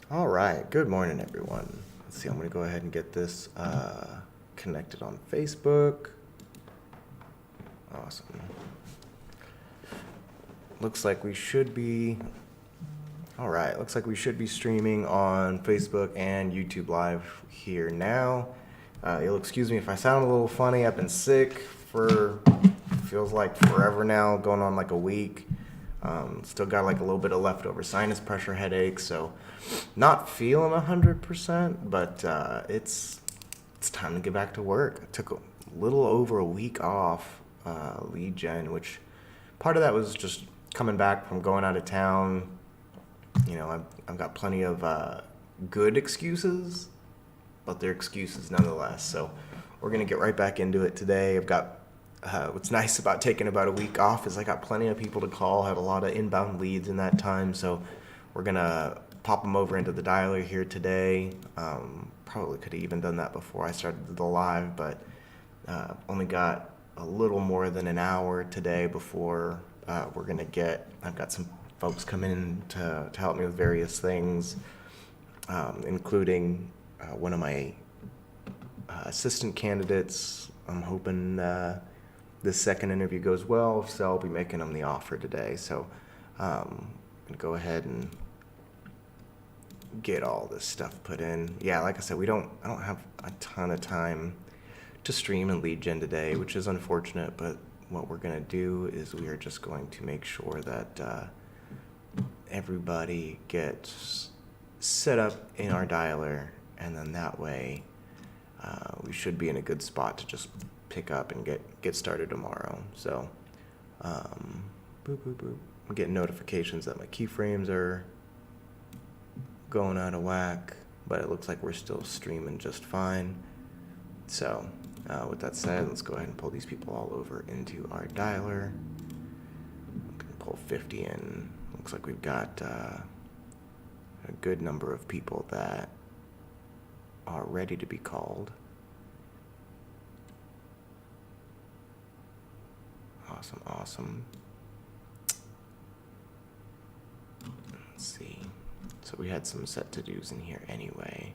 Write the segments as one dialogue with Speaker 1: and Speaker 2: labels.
Speaker 1: All right, good morning, everyone. Let's see, I'm going to go ahead and get this connected on Facebook. Awesome. Looks like we should be. All right, looks like we should be streaming on Facebook and YouTube Live here now. You'll excuse me if I sound a little funny. I've been sick for feels like forever now, going on like a week. Still got like a little bit of leftover sinus pressure headache, so not feeling 100%, but it's time to get back to work. I took a little over a week off lead gen, which part of that was just coming back from going out of town. You know, I've got plenty of good excuses, but they're excuses nonetheless. So we're gonna get right back into it today. I've got what's nice about taking about a week off is I got plenty of people to call. Had a lot of inbound leads in that time, so we're gonna pop them over into the dialer here today. Probably could have even done that before I started the live, but only got a little more than an hour today before we're gonna get. I've got some folks come in to help me with various things, including one of my assistant candidates. I'm hoping this second interview goes well. If so, I'll be making them the offer today. So I'm gonna go ahead and get all this stuff put in. Yeah, like I said, I don't have a ton of time to stream and lead gen today, which is unfortunate, but what we're gonna do is we are just going to make sure that everybody gets set up in our dialer, and then that way we should be in a good spot to just pick up and get started tomorrow. So boop boop boop. I'm getting notifications that my keyframes are going out of whack, but it looks like we're still streaming just fine. So with that said, let's go ahead and pull these people all over into our dialer. I'm gonna pull 50 in. Looks like we've got a good number of people that are ready to be called. Awesome, awesome. Let's see. So we had some set to-dos in here anyway.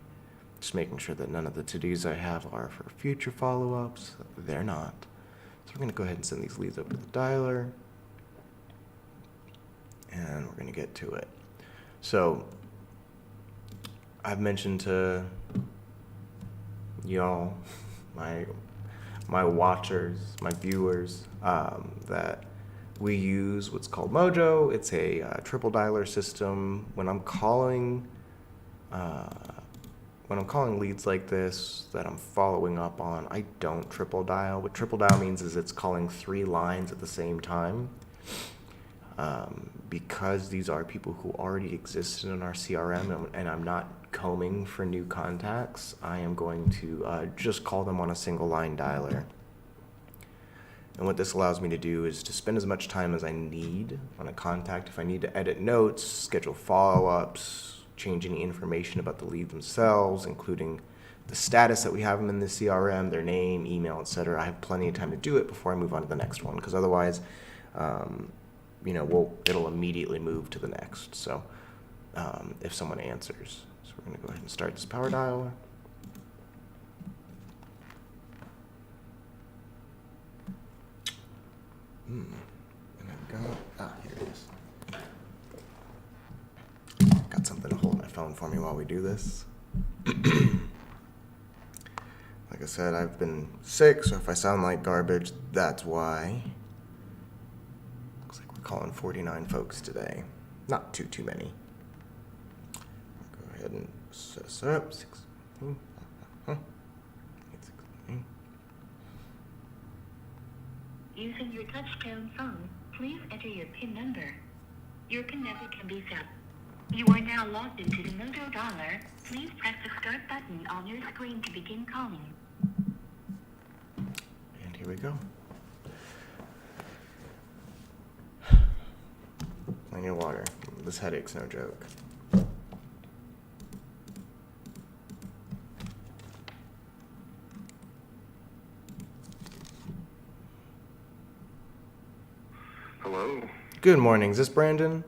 Speaker 1: Just making sure that none of the to-dos I have are for future follow-ups. They're not. So we're going to go ahead and send these leads up to the dialer. And we're going to get to it. So I've mentioned to y'all, my watchers, my viewers, that we use what's called Mojo. It's a triple dialer system. When I'm calling leads like this that I'm following up on, I don't triple dial. What triple dial means is it's calling 3 lines at the same time. Because these are people who already existed in our CRM and I'm not combing for new contacts, I am going to just call them on a single line dialer. And what this allows me to do is to spend as much time as I need on a contact. If I need to edit notes, schedule follow-ups, change any information about the lead themselves, including the status that we have them in the CRM, their name, email, etc., I have plenty of time to do it before I move on to the next one, because otherwise it'll immediately move to the next. So if someone answers. So we're going to go ahead and start this power dial. And I've got, here it is. Got something to hold my phone for me while we do this. Like I said, I've been sick, so if I sound like garbage, that's why. Calling 49 folks today. Not too many. Go ahead and set us up. 16.
Speaker 2: Using your touchtone phone, please enter your PIN number. Your PIN number can be set. You are now logged into the Mojo dialer. Please press the start button on your screen to begin calling.
Speaker 1: And here we go. Plenty of water. This headache's no joke.
Speaker 3: Hello?
Speaker 1: Good morning. Is this Brandon?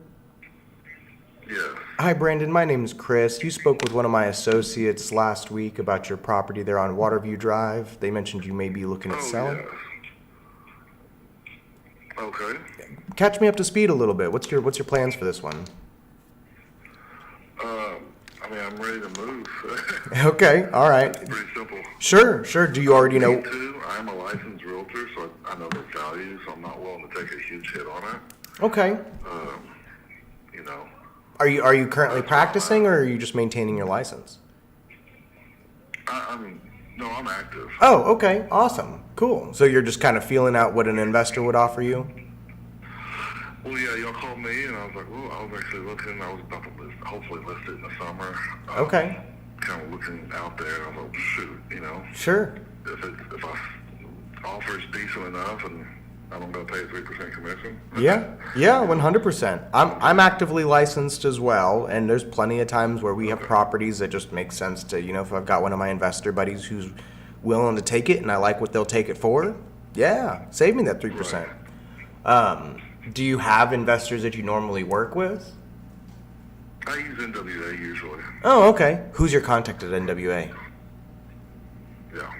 Speaker 3: Yeah.
Speaker 1: Hi, Brandon. My name is Chris. You spoke with one of my associates last week about your property there on Waterview Drive. They mentioned you may be looking at
Speaker 3: Oh,
Speaker 1: selling.
Speaker 3: yes. Okay.
Speaker 1: Catch me up to speed a little bit. What's your plans for this one?
Speaker 3: I mean, I'm ready to move.
Speaker 1: Okay, all right.
Speaker 3: Pretty simple.
Speaker 1: Sure. Do you already know?
Speaker 3: Me too. I'm a licensed realtor, so I know the value, so I'm not willing to take a huge hit on it.
Speaker 1: Okay.
Speaker 3: You know,
Speaker 1: Are you currently practicing, or are you just maintaining your license?
Speaker 3: no, I'm active.
Speaker 1: Oh, okay. Awesome. Cool. So you're just kind of feeling out what an investor would offer you?
Speaker 3: Well, yeah, y'all called me, and I was like, well, I was actually looking. I was about to hopefully list it in the summer.
Speaker 1: Okay.
Speaker 3: Kind of looking out there, and I was like, shoot, you know,
Speaker 1: Sure.
Speaker 3: if I offer is decent enough, and I don't got to pay a 3% commission.
Speaker 1: Yeah, 100%. I'm actively licensed as well, and there's plenty of times where we have properties that just make sense to, if I've got one of my investor buddies who's willing to take it and I like what they'll take it for, yeah, save me that 3%. Do you have investors that you normally work with?
Speaker 3: I use NWA usually.
Speaker 1: Oh, okay. Who's your contact at NWA?
Speaker 3: Yeah.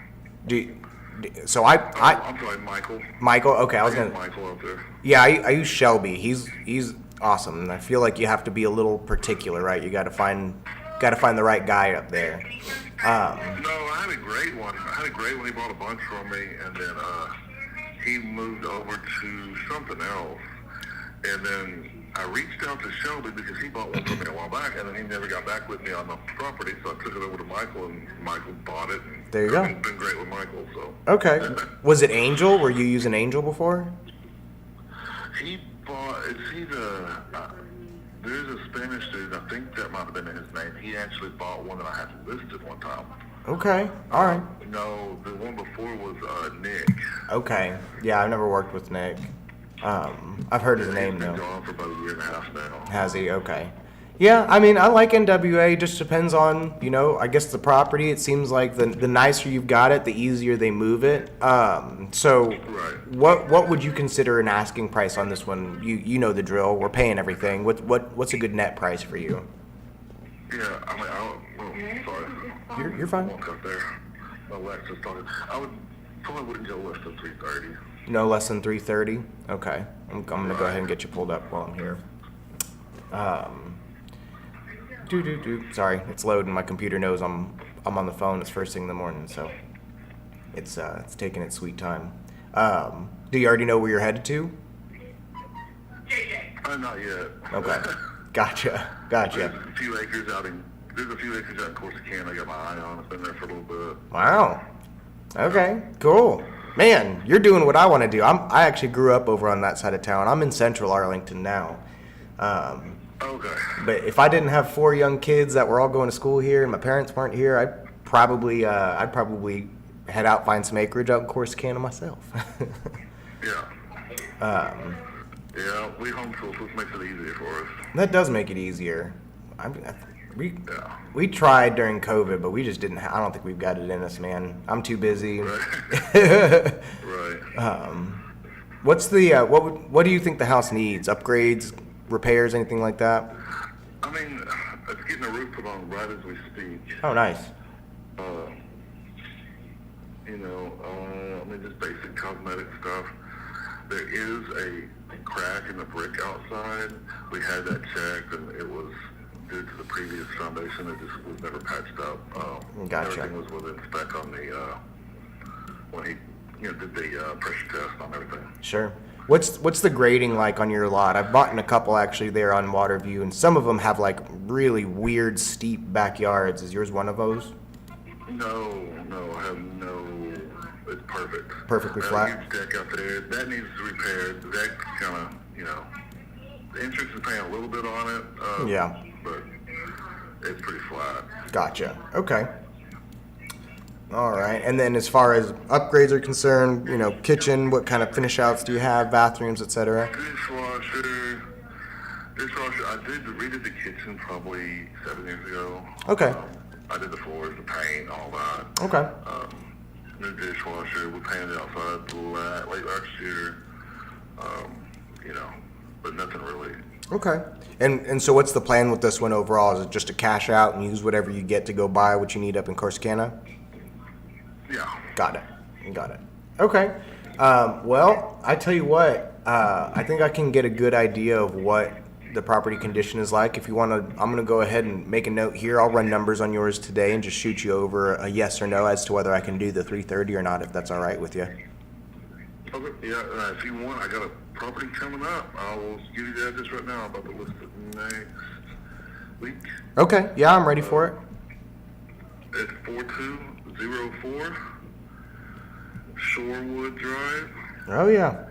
Speaker 1: So
Speaker 3: I'm sorry, Michael.
Speaker 1: Michael. Okay, I was
Speaker 3: Yeah,
Speaker 1: gonna.
Speaker 3: Michael out there.
Speaker 1: Yeah, I use Shelby. He's awesome, and I feel like you have to be a little particular, right? You got to find the right guy up there.
Speaker 3: No, I had a great one. He bought a bunch from me, and then he moved over to something else. And then I reached out to Shelby because he bought one from me a while back, and then he never got back with me on the property, so I took it over to Michael, and Michael bought it. And
Speaker 1: There you go.
Speaker 3: It's been great with Michael, so.
Speaker 1: Okay. Was it Angel? Were you using Angel before?
Speaker 3: He bought, there's a Spanish dude, I think that might have been his name. He actually bought one that I had listed one time.
Speaker 1: Okay. All right.
Speaker 3: No, the one before was Nick.
Speaker 1: Okay. Yeah, I've never worked with Nick. I've heard his name
Speaker 3: He's been
Speaker 1: though.
Speaker 3: gone for about a year and a half now.
Speaker 1: Has he? Okay. Yeah, I mean, I like NWA. Just depends on, I guess the property. It seems like the nicer you've got it, the easier they move it. So
Speaker 3: Right.
Speaker 1: what would you consider an asking price on this one? You know the drill. We're paying everything. What's a good net price for you?
Speaker 3: Yeah, I mean, sorry.
Speaker 1: You're fine.
Speaker 3: Walk up there. My Lex just talking. I probably wouldn't go less than 330.
Speaker 1: No less than 330. Okay, I'm gonna go ahead and get you pulled up while I'm here. Sorry, it's loading. My computer knows I'm on the phone. It's first thing in the morning, so it's taking its sweet time. Do you already know where you're headed to?
Speaker 3: Not yet.
Speaker 1: Okay, gotcha.
Speaker 3: There's a few acres out in Corsicana I got my eye on. It's been there for a little bit.
Speaker 1: Wow. Okay, cool. Man, you're doing what I want to do. I actually grew up over on that side of town. I'm in Central Arlington now.
Speaker 3: Okay.
Speaker 1: But if I didn't have 4 young kids that were all going to school here and my parents weren't here, I'd probably head out, find some acreage out in Corsicana myself.
Speaker 3: Yeah. Yeah, we homeschool, so it makes it easier for us.
Speaker 1: That does make it easier.
Speaker 3: Yeah.
Speaker 1: We tried during COVID, but we just didn't. I don't think we've got it in us, man. I'm too busy.
Speaker 3: Right.
Speaker 1: What's the what do you think the house needs? Upgrades, repairs, anything like that?
Speaker 3: I mean, it's getting a roof put on right as we speak.
Speaker 1: Oh, nice.
Speaker 3: I mean, just basic cosmetic stuff. There is a crack in the brick outside. We had that checked, and it was due to the previous foundation. It just was never patched up.
Speaker 1: Gotcha.
Speaker 3: Everything was within spec on the when he did the pressure test on everything.
Speaker 1: Sure. What's the grading like on your lot? I've bought in a couple actually there on Waterview, and some of them have like really weird steep backyards. Is yours one of those?
Speaker 3: No, I have no. It's perfect.
Speaker 1: Perfectly flat?
Speaker 3: Huge deck out there. That needs repaired. The deck's kind of, the entrance is paying a little bit on it.
Speaker 1: Yeah.
Speaker 3: But it's pretty flat.
Speaker 1: Gotcha. Okay. All right. And then as far as upgrades are concerned, kitchen, what kind of finish outs do you have, bathrooms, etc.?
Speaker 3: Dishwasher. I did redid the kitchen probably 7 years ago.
Speaker 1: Okay.
Speaker 3: I did the floors, the paint, all that.
Speaker 1: Okay.
Speaker 3: New dishwasher. We painted outside late last year. But nothing really
Speaker 1: Okay. And so what's the plan with this one overall? Is it just to cash out and use whatever you get to go buy what you need up in Corsicana?
Speaker 3: Yeah.
Speaker 1: Got it. Got it. Okay. Well, I tell you what, I think I can get a good idea of what the property condition is like. If you want to, I'm going to go ahead and make a note here. I'll run numbers on yours today and just shoot you over a yes or no as to whether I can do the 330 or not, if that's all right with you.
Speaker 3: Okay. Yeah. If you want, I got a property coming up. I will give you the address right now. I'm about to list it next week.
Speaker 1: Okay. Yeah, I'm ready for it.
Speaker 3: It's 4204 Shorewood Drive.
Speaker 1: Oh, yeah.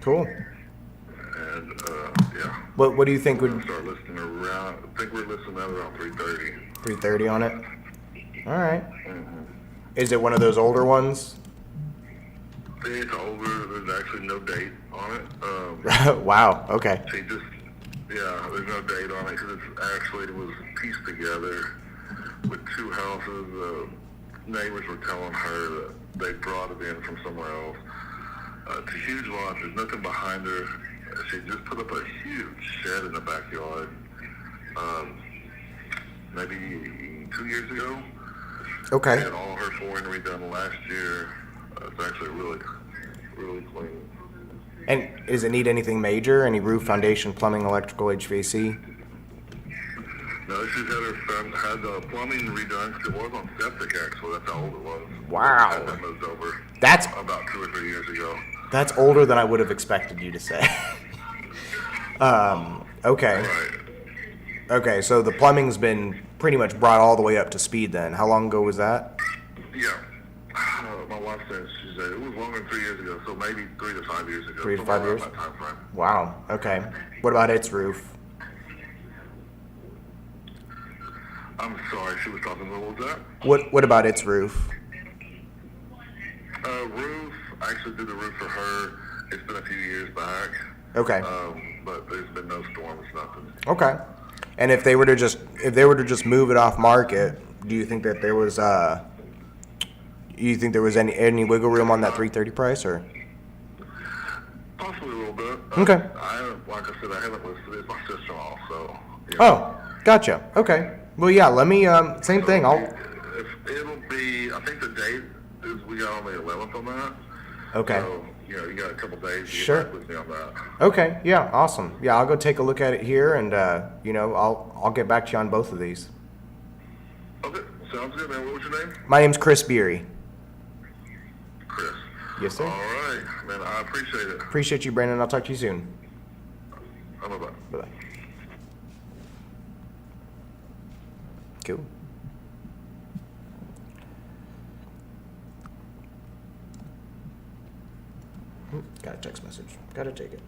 Speaker 1: Cool.
Speaker 3: And, yeah.
Speaker 1: What do you think
Speaker 3: We're
Speaker 1: would
Speaker 3: gonna start listing around, I think we're listing that around 330.
Speaker 1: 330 on it? All right. Is it one of those older ones?
Speaker 3: It's older, there's actually no date on it.
Speaker 1: Wow. Okay.
Speaker 3: She just, yeah, there's no date on it because it was pieced together with two houses. Neighbors were telling her that they brought it in from somewhere else. It's a huge lot. There's nothing behind her. She just put up a huge shed in the backyard, maybe 2 years ago.
Speaker 1: Okay.
Speaker 3: And all her flooring redone last year. It's actually really, really clean.
Speaker 1: And does it need anything major? Any roof, foundation, plumbing, electrical, HVAC?
Speaker 3: No, she's had the plumbing redone because it was on septic actually. That's how old it was.
Speaker 1: Wow.
Speaker 3: Had that moved over.
Speaker 1: That's
Speaker 3: About 2 or 3 years ago.
Speaker 1: That's older than I would have expected you to say. Okay.
Speaker 3: Right.
Speaker 1: Okay, so the plumbing's been pretty much brought all the way up to speed then. How long ago was that?
Speaker 3: Yeah. My wife said she said it was longer than 3 years ago, so maybe 3 to 5 years ago.
Speaker 1: 3 to
Speaker 3: somewhere
Speaker 1: 5
Speaker 3: around
Speaker 1: years?
Speaker 3: That time frame.
Speaker 1: Wow. Okay. What about its roof?
Speaker 3: I'm sorry, she was talking about what was that?
Speaker 1: What about its roof?
Speaker 3: Roof. I actually did the roof for her. It's been a few years back.
Speaker 1: Okay.
Speaker 3: But there's been no storms, nothing.
Speaker 1: Okay. And if they were to just move it off market, do you think that there was any wiggle room on that 330 price or?
Speaker 3: Possibly a little bit.
Speaker 1: Okay.
Speaker 3: Like I said, I haven't listed it. It's my sister-in-law, so. Yeah.
Speaker 1: Oh, gotcha. Okay. Well, yeah. Let me. Same thing. I'll.
Speaker 3: It'll be. I think the date is we got on the 11th on that.
Speaker 1: Okay.
Speaker 3: So you got a couple days to
Speaker 1: Sure.
Speaker 3: get back with me on that.
Speaker 1: Okay. Yeah. Awesome. Yeah. I'll go take a look at it here, and I'll get back to you on both of these.
Speaker 3: Okay, sounds good, man. What was your name?
Speaker 1: My name's Chris Beery.
Speaker 3: Chris.
Speaker 1: Yes, sir.
Speaker 3: All right, man. I appreciate it.
Speaker 1: Appreciate you, Brandon. I'll talk to you soon.
Speaker 3: Bye-bye.
Speaker 1: Bye. Cool. Got a text message. Gotta take it.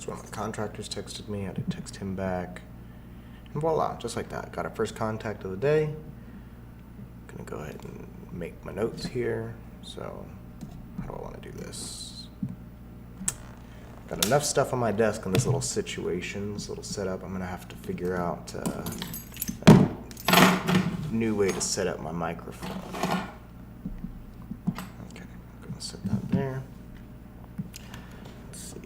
Speaker 1: One of my contractors texted me. I had to text him back. And voila, just like that. Got our first contact of the day. Gonna go ahead and make my notes here. So, how do I want to do this? Got enough stuff on my desk in this little situation, this little setup. I'm gonna have to figure out a new way to set up my microphone. Okay, I'm gonna set that there. Let's see.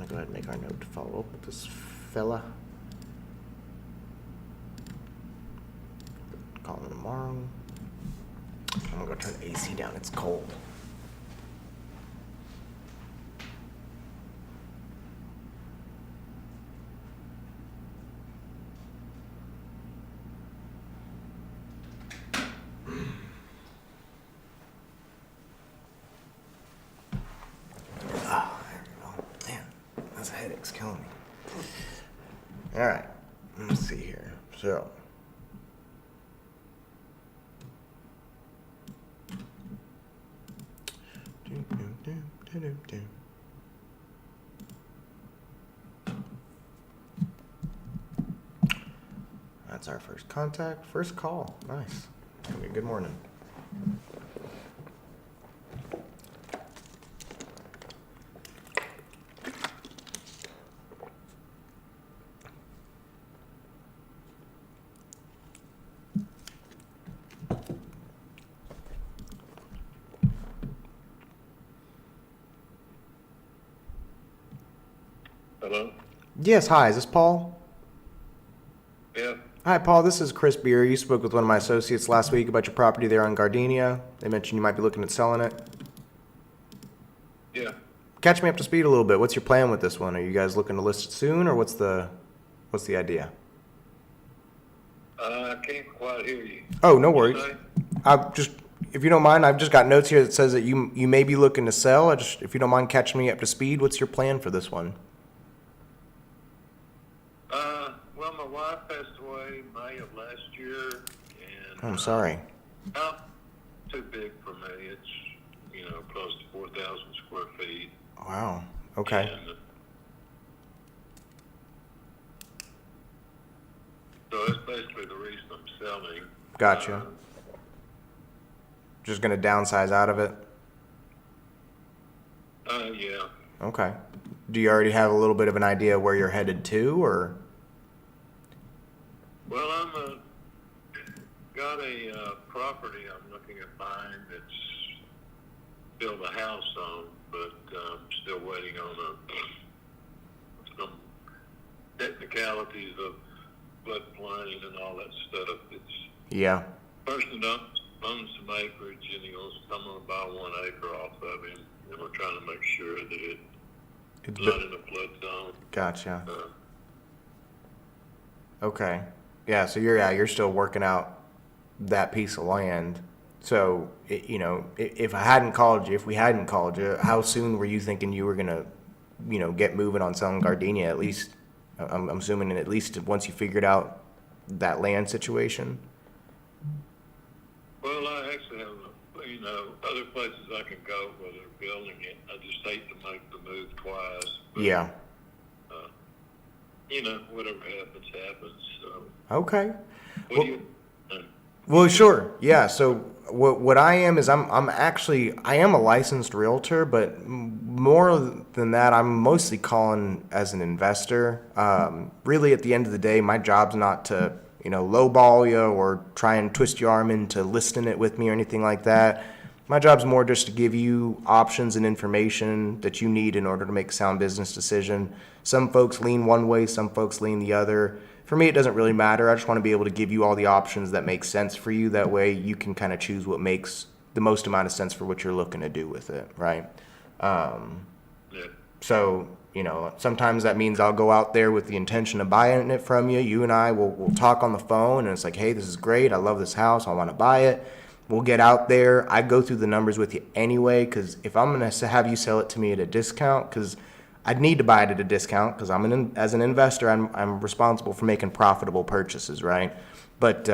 Speaker 1: gonna go ahead and make our note to follow up with this fella. Call him tomorrow. I'm gonna go turn the AC down. It's cold. Oh, there we go. Man, this headache's killing me. All right, let's see here. So. That's our first contact, first call. Nice. Okay, good morning.
Speaker 3: Hello?
Speaker 1: Yes, hi, is this Paul?
Speaker 3: Yeah.
Speaker 1: Hi, Paul, this is Chris Beer. You spoke with one of my associates last week about your property there on Gardenia. They mentioned you might be looking at selling it.
Speaker 3: Yeah.
Speaker 1: Catch me up to speed a little bit. What's your plan with this one? Are you guys looking to list it soon, or what's the idea?
Speaker 3: I can't quite hear you.
Speaker 1: Oh, no worries.
Speaker 3: Say?
Speaker 1: If you don't mind, I've just got notes here that says that you may be looking to sell. If you don't mind catching me up to speed, what's your plan for this one?
Speaker 3: Well, my wife passed away May of last year, and
Speaker 1: I'm sorry.
Speaker 3: Too big for me. It's close to 4,000 square feet.
Speaker 1: Wow. Okay.
Speaker 3: And, so that's basically the reason I'm selling.
Speaker 1: Gotcha. Just gonna downsize out of it?
Speaker 3: Yeah.
Speaker 1: Okay. Do you already have a little bit of an idea where you're headed to, or?
Speaker 3: Well, I'm got a property I'm looking at buying that's build a house on, but I'm still waiting on some technicalities of floodplain and all that stuff. It's
Speaker 1: Yeah.
Speaker 3: person owns some acreage, and I'm gonna buy 1 acre off of him, and we're trying to make sure that it's not in a flood zone.
Speaker 1: Gotcha. Okay. Yeah, so you're still working out that piece of land. So, if we hadn't called you, how soon were you thinking you were gonna, get moving on selling Gardenia? At least, I'm assuming at least once you figured out that land situation.
Speaker 3: Well, I actually have, other places I can go where they're building it. I just hate to make the move twice. But,
Speaker 1: Yeah.
Speaker 3: whatever happens, happens. So,
Speaker 1: Okay.
Speaker 3: what do you?
Speaker 1: Well, sure. Yeah. So what I am is I am a licensed realtor, but more than that, I'm mostly calling as an investor. Really, at the end of the day, my job's not to lowball you or try and twist your arm into listing it with me or anything like that. My job's more just to give you options and information that you need in order to make a sound business decision. Some folks lean one way, some folks lean the other. For me, it doesn't really matter. I just want to be able to give you all the options that make sense for you. That way you can kind of choose what makes the most amount of sense for what you're looking to do with it, right?
Speaker 3: Yeah.
Speaker 1: So, sometimes that means I'll go out there with the intention of buying it from you. You and I will talk on the phone, and it's like, hey, this is great. I love this house. I want to buy it. We'll get out there. I go through the numbers with you anyway, because if I'm going to have you sell it to me at a discount, because I'd need to buy it at a discount, because as an investor, I'm responsible for making profitable purchases, right? But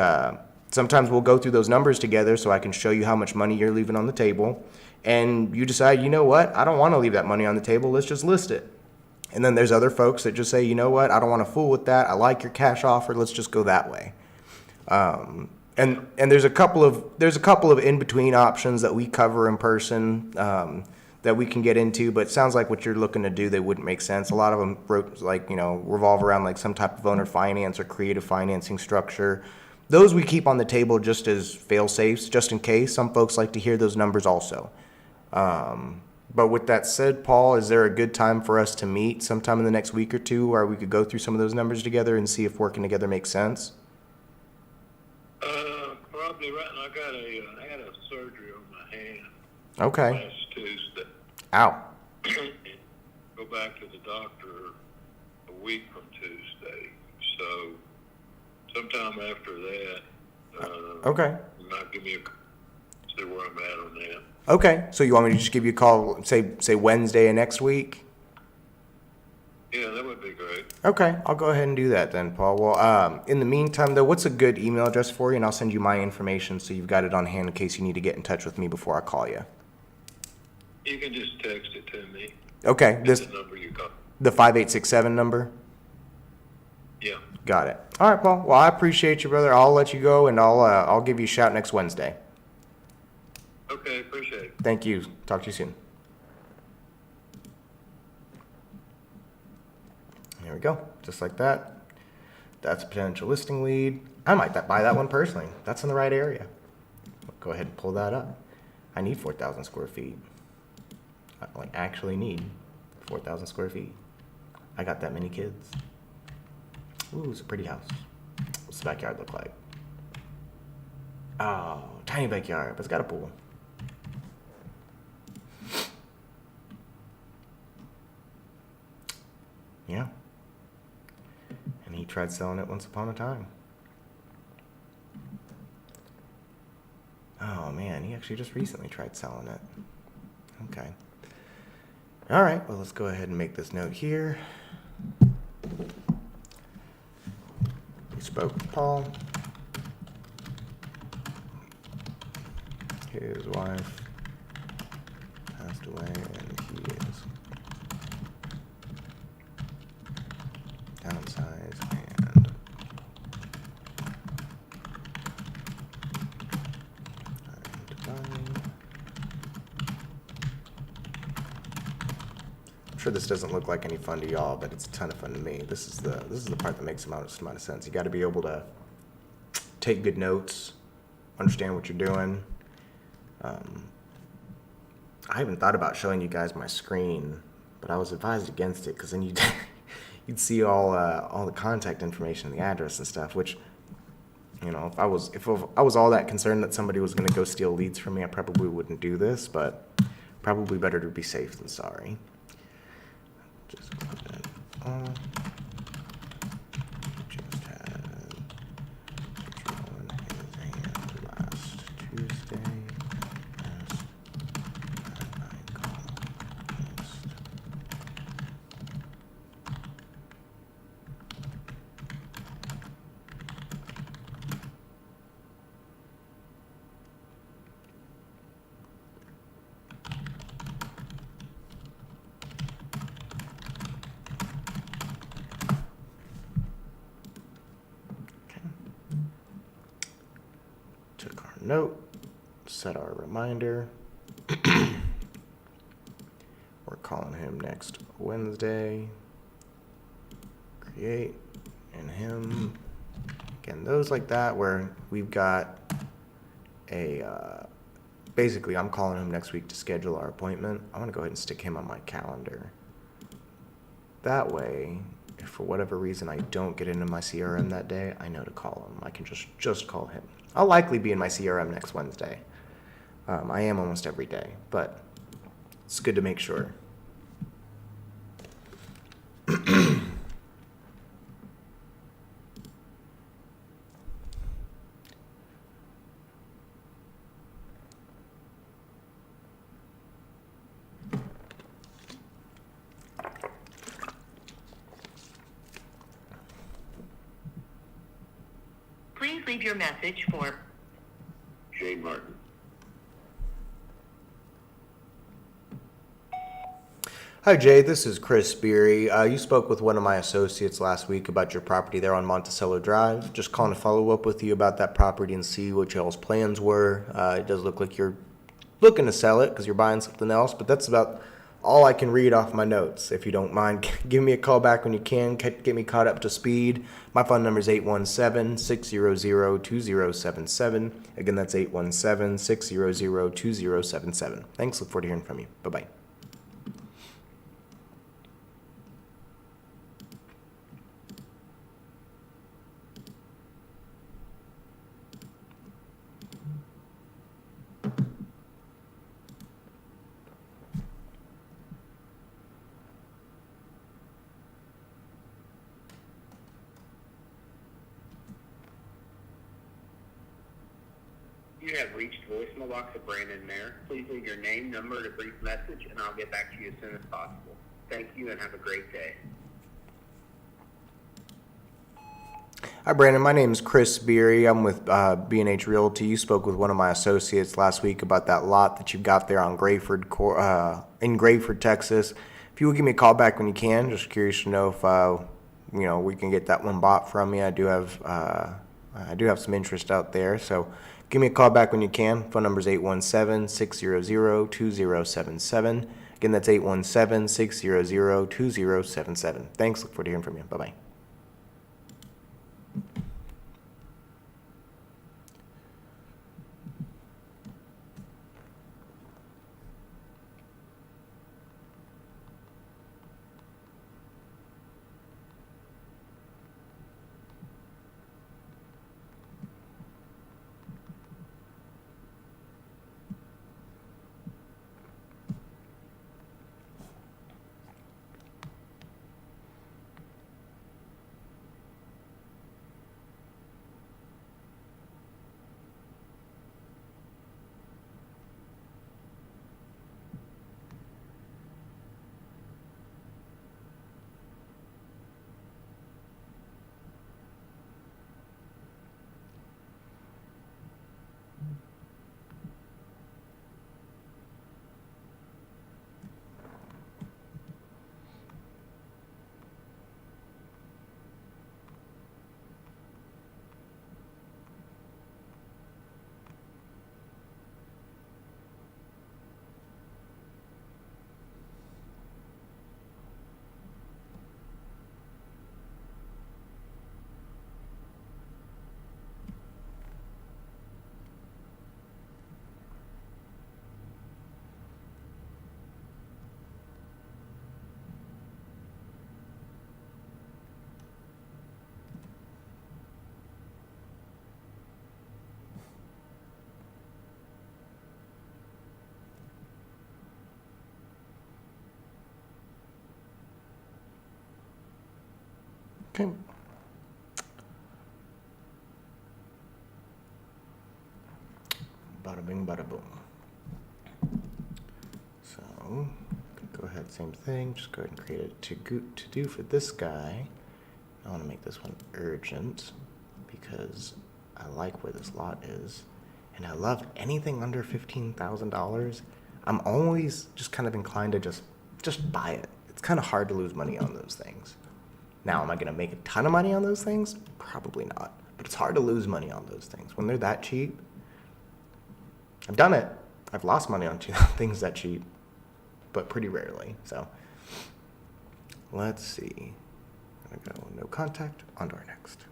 Speaker 1: sometimes we'll go through those numbers together so I can show you how much money you're leaving on the table. And you decide, you know what, I don't want to leave that money on the table. Let's just list it. And then there's other folks that just say, you know what, I don't want to fool with that. I like your cash offer. Let's just go that way. And there's a couple of in-between options that we cover in person that we can get into, but it sounds like what you're looking to do, they wouldn't make sense. A lot of them revolve around like some type of owner finance or creative financing structure. Those we keep on the table just as fail-safes, just in case. Some folks like to hear those numbers also. But with that said, Paul, is there a good time for us to meet sometime in the next week or two where we could go through some of those numbers together and see if working together makes sense?
Speaker 4: Probably right now. I had a surgery on my hand
Speaker 1: Okay.
Speaker 4: last Tuesday.
Speaker 1: Ow.
Speaker 4: Go back to the doctor a week from Tuesday. So sometime after that,
Speaker 1: Okay.
Speaker 4: you might give me see where I'm at on that.
Speaker 1: Okay. So you want me to just give you a call, say Wednesday of next week?
Speaker 4: Yeah, that would be great.
Speaker 1: Okay, I'll go ahead and do that then, Paul. Well, in the meantime, though, what's a good email address for you? And I'll send you my information so you've got it on hand in case you need to get in touch with me before I call you.
Speaker 4: You can just text it to me.
Speaker 1: Okay,
Speaker 4: This the number you call.
Speaker 1: the 5867 number?
Speaker 4: Yeah.
Speaker 1: Got it. All right, Paul. Well, I appreciate you, brother. I'll let you go, and I'll give you a shout next Wednesday.
Speaker 4: Okay, appreciate it.
Speaker 1: Thank you. Talk to you soon. There we go. Just like that. That's a potential listing lead. I might buy that one personally. That's in the right area. Go ahead and pull that up. I need 4,000 square feet. I actually need 4,000 square feet. I got that many kids. Ooh, it's a pretty house. What's the backyard look like? Oh, tiny backyard, but it's got a pool. Yeah. And he tried selling it once upon a time. Oh man, he actually just recently tried selling it. Okay. All right, well, let's go ahead and make this note here. We spoke with Paul. His wife passed away and he is downsized and trying to buy. I'm sure this doesn't look like any fun to y'all, but it's a ton of fun to me. This is the part that makes the most amount of sense. You got to be able to take good notes, understand what you're doing. I haven't thought about showing you guys my screen, but I was advised against it because then you'd see all the contact information and the address and stuff. Which, you know, if I was all that concerned that somebody was going to go steal leads from me, I probably wouldn't do this. But probably better to be safe than sorry. Just put that on. Just had surgery on his hand last Tuesday. Took our note, set our reminder. We're calling him next Wednesday. Create and him. Again, those like that where we've got basically I'm calling him next week to schedule our appointment. I want to go ahead and stick him on my calendar. That way, if for whatever reason I don't get into my CRM that day, I know to call him. I can just call him. I'll likely be in my CRM next Wednesday. I am almost every day, but it's good to make sure.
Speaker 2: Please leave your message for
Speaker 4: Jay Martin.
Speaker 1: Hi, Jay. This is Chris Beery. You spoke with one of my associates last week about your property there on Monticello Drive. Just calling to follow up with you about that property and see what y'all's plans were. It does look like you're looking to sell it because you're buying something else, but that's about all I can read off my notes. If you don't mind, give me a call back when you can. Get me caught up to speed. My phone number is 817-600-2077. Again, that's 817-600-2077. Thanks. Look forward to hearing from you. Bye-bye.
Speaker 5: You have reached voicemail box of Brandon Mayer. Please leave your name, number, and a brief message, and I'll get back to you as soon as possible. Thank you and have a great day.
Speaker 1: Hi, Brandon. My name is Chris Beery. I'm with B&H Realty. You spoke with one of my associates last week about that lot that you've got there on in Grayford, Texas. If you would give me a call back when you can, just curious to know if we can get that one bought from you. I do have some interest out there, so give me a call back when you can. Phone number is 817-600-2077. Again, that's 817-600-2077. Thanks. Look forward to hearing from you. Bye-bye. Okay. Bada bing, bada boom. So, go ahead, same thing. Just go ahead and create a to-do for this guy. I want to make this one urgent because I like where this lot is. And I love anything under $15,000. I'm always just kind of inclined to just buy it. It's kind of hard to lose money on those things. Now, am I going to make a ton of money on those things? Probably not. But it's hard to lose money on those things. When they're that cheap, I've done it. I've lost money on things that cheap, but pretty rarely. So, let's see. I'm going to go no contact, on to our next.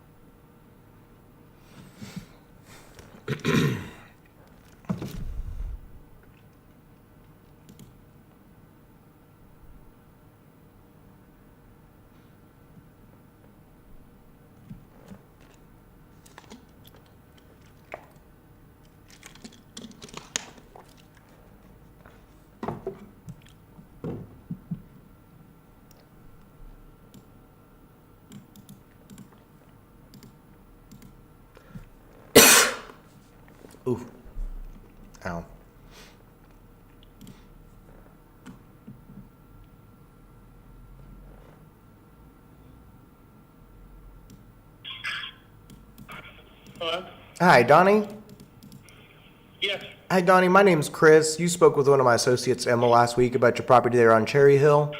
Speaker 1: Ooh. Ow.
Speaker 5: Hello?
Speaker 1: Hi, Donnie.
Speaker 5: Yes.
Speaker 1: Hi, Donnie. My name's Chris. You spoke with one of my associates, Emma, last week about your property there on Cherry Hill.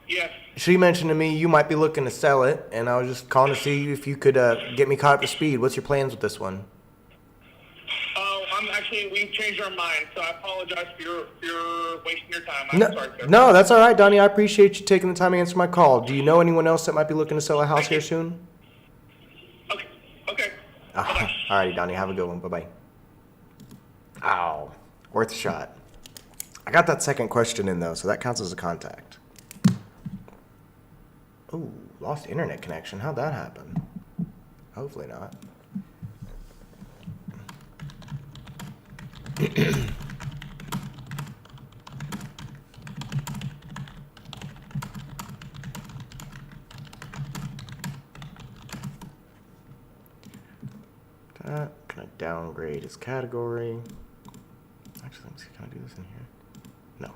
Speaker 5: Yes.
Speaker 1: She mentioned to me you might be looking to sell it, and I was just calling to see if you could get me caught up to speed. What's your plans with this one?
Speaker 5: We've changed our mind, so I apologize for your wasting your time.
Speaker 1: No,
Speaker 5: sorry, sir.
Speaker 1: no, that's all right, Donnie. I appreciate you taking the time to answer my call. Do you know anyone else that might be looking to sell a house
Speaker 5: Thank
Speaker 1: here
Speaker 5: you.
Speaker 1: soon?
Speaker 5: Okay.
Speaker 1: All
Speaker 5: Bye-bye.
Speaker 1: righty, Donnie. Have a good one. Bye-bye. Ow. Worth a shot. I got that second question in, though, so that counts as a contact. Ooh, lost internet connection. How'd that happen? Hopefully not. Can I downgrade his category. Actually, let me see, can I do this in here? No.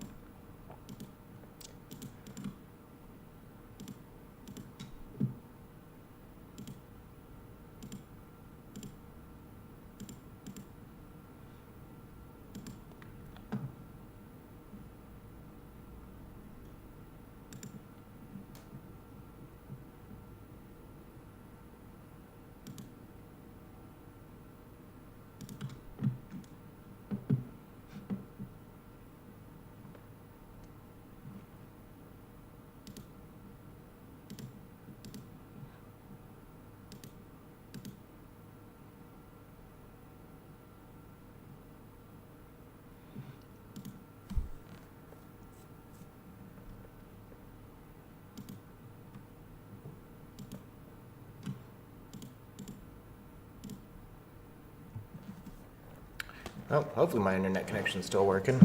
Speaker 1: Oh, hopefully my internet connection's still working.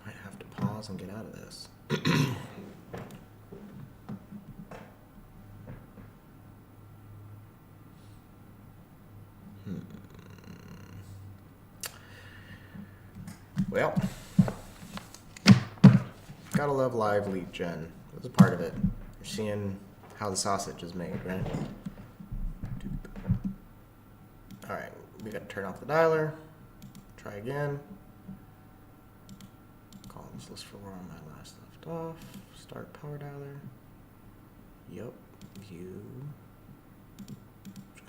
Speaker 1: Might have to pause and get out of this. Well, gotta love live lead gen. That's a part of it. You're seeing how the sausage is made, right? Alright, we gotta turn off the dialer. Try again. Call this list for where my last left off. Start power dialer. Yup. View.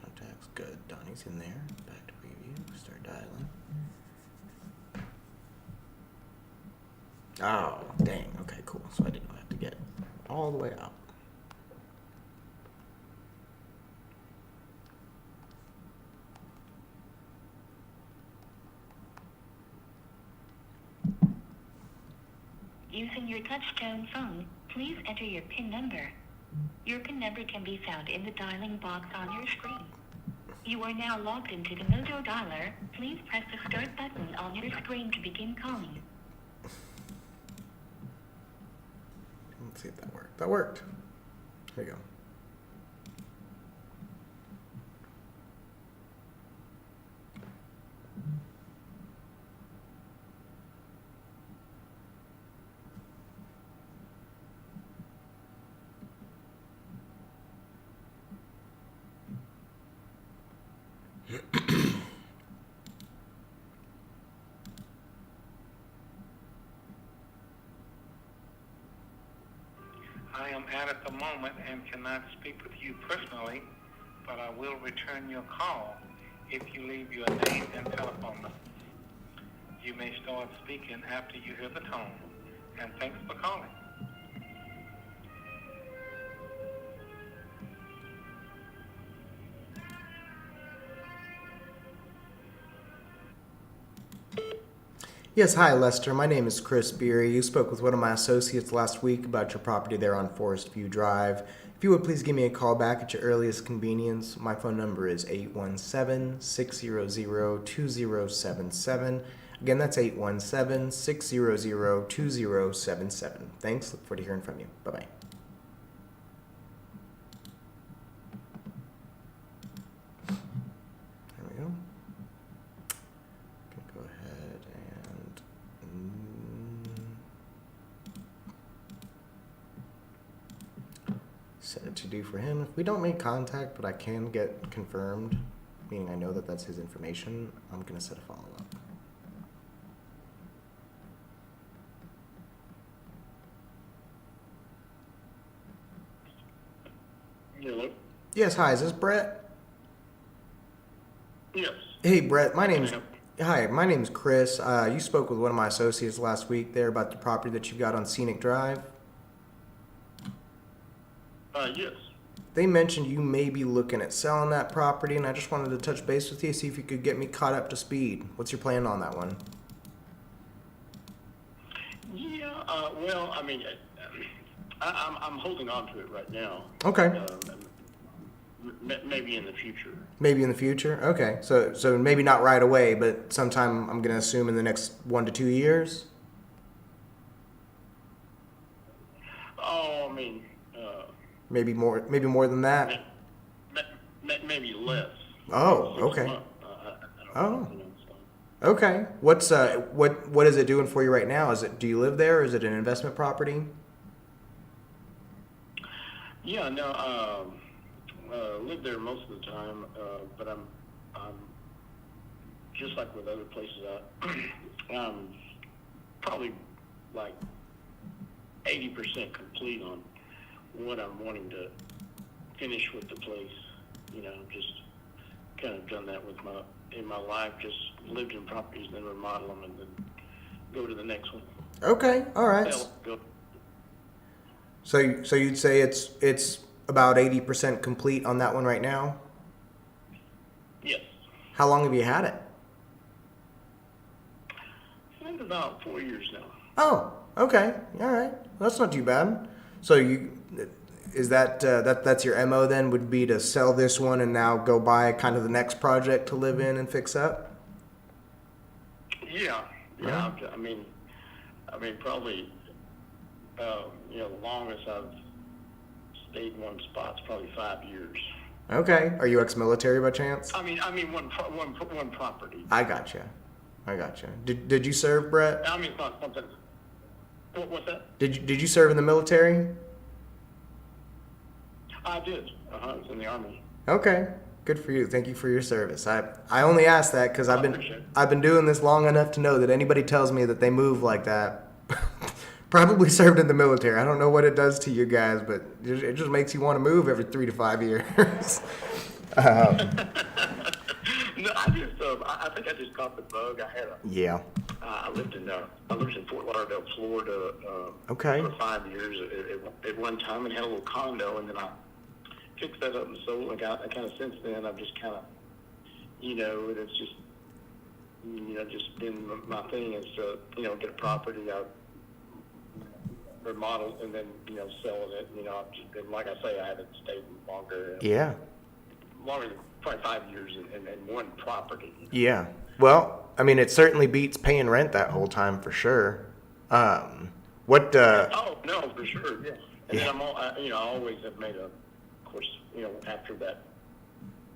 Speaker 1: Contacts. Good. Donnie's in there. Back to preview. Start dialing. Oh, dang. Okay, cool. So I didn't have to get all the way out.
Speaker 2: Using your touchtone phone, please enter your PIN number. Your PIN number can be found in the dialing box on your screen. You are now logged into the Mojo dialer. Please press the start button on your screen to begin calling.
Speaker 1: Let's see if that worked. That worked. There you go.
Speaker 6: I am out at the moment and cannot speak with you personally, but I will return your call if you leave your name and telephone number. You may start speaking after you hear the tone, and thanks for calling.
Speaker 1: Yes, hi Lester. My name is Chris Beery. You spoke with one of my associates last week about your property there on Forest View Drive. If you would please give me a call back at your earliest convenience. My phone number is 817-600-2077. Again, that's 817-600-2077. Thanks. Look forward to hearing from you. Bye-bye. There we go. Go ahead and set a to-do for him. If we don't make contact, but I can get confirmed, meaning I know that that's his information, I'm going to set a follow-up.
Speaker 4: Hello?
Speaker 1: Yes, hi, is this Brett?
Speaker 4: Yes.
Speaker 1: Hey, Brett, my name's...
Speaker 4: Ma'am.
Speaker 1: Hi, my name's Chris. You spoke with one of my associates last week there about the property that you got on Scenic Drive.
Speaker 4: Yes.
Speaker 1: they mentioned you may be looking at selling that property, and I just wanted to touch base with you, see if you could get me caught up to speed. What's your plan on that one?
Speaker 7: Yeah, well, I mean, I'm holding on to it right now.
Speaker 1: Okay.
Speaker 7: Maybe in the future.
Speaker 1: Maybe in the future. Okay, so maybe not right away, but sometime I'm gonna assume in the next 1 to 2 years.
Speaker 7: Oh, I mean,
Speaker 1: Maybe more than that.
Speaker 7: maybe less.
Speaker 1: Oh,
Speaker 7: 6
Speaker 1: okay.
Speaker 7: months. I
Speaker 1: Oh.
Speaker 7: don't know, so.
Speaker 1: Okay. What's what is it doing for you right now? Do you live there? Or is it an investment property?
Speaker 7: Yeah, no, live there most of the time, but I'm just like with other places, probably like 80% complete on what I'm wanting to finish with the place. You know, just kind of done that in my life, just lived in properties, then remodel them, and then go to the next one.
Speaker 1: Okay. All right.
Speaker 7: Sell, go.
Speaker 1: So you'd say it's about 80% complete on that one right now?
Speaker 7: Yes.
Speaker 1: How long have you had it?
Speaker 7: It's been about 4 years now.
Speaker 1: Oh, okay. All right. That's not too bad. So is that's your MO then, would be to sell this one and now go buy kind of the next project to live in and fix up?
Speaker 7: Yeah. I mean, probably, the longest I've stayed in one spot's probably 5 years.
Speaker 1: Okay. Are you ex-military by chance?
Speaker 7: I mean, one property.
Speaker 1: I gotcha. Did you serve, Brett?
Speaker 7: I mean, it's not something. What's that?
Speaker 1: Did you serve in the military?
Speaker 7: I did. I was in the Army.
Speaker 1: Okay. Good for you. Thank you for your service. I only ask that because
Speaker 7: appreciate it.
Speaker 1: I've been doing this long enough to know that anybody tells me that they move like that probably served in the military. I don't know what it does to you guys, but it just makes you want to move every 3 to 5 years.
Speaker 7: No, I think I just caught the bug.
Speaker 1: Yeah.
Speaker 7: I lived in Fort Lauderdale, Florida,
Speaker 1: Okay.
Speaker 7: for 5 years at one time, and had a little condo, and then I fixed that up and sold. And kind of since then, I've just kind of, it's just, just been my thing is to, get a property, I remodel, and then, selling it. I've just been, like I say, I haven't stayed longer.
Speaker 1: Yeah.
Speaker 7: Longer than probably 5 years in one property.
Speaker 1: Yeah. Well, I mean, it certainly beats paying rent that whole time for sure. What?
Speaker 7: Oh no, for sure, yeah. And
Speaker 1: Yeah.
Speaker 7: then I always have made of course, after that,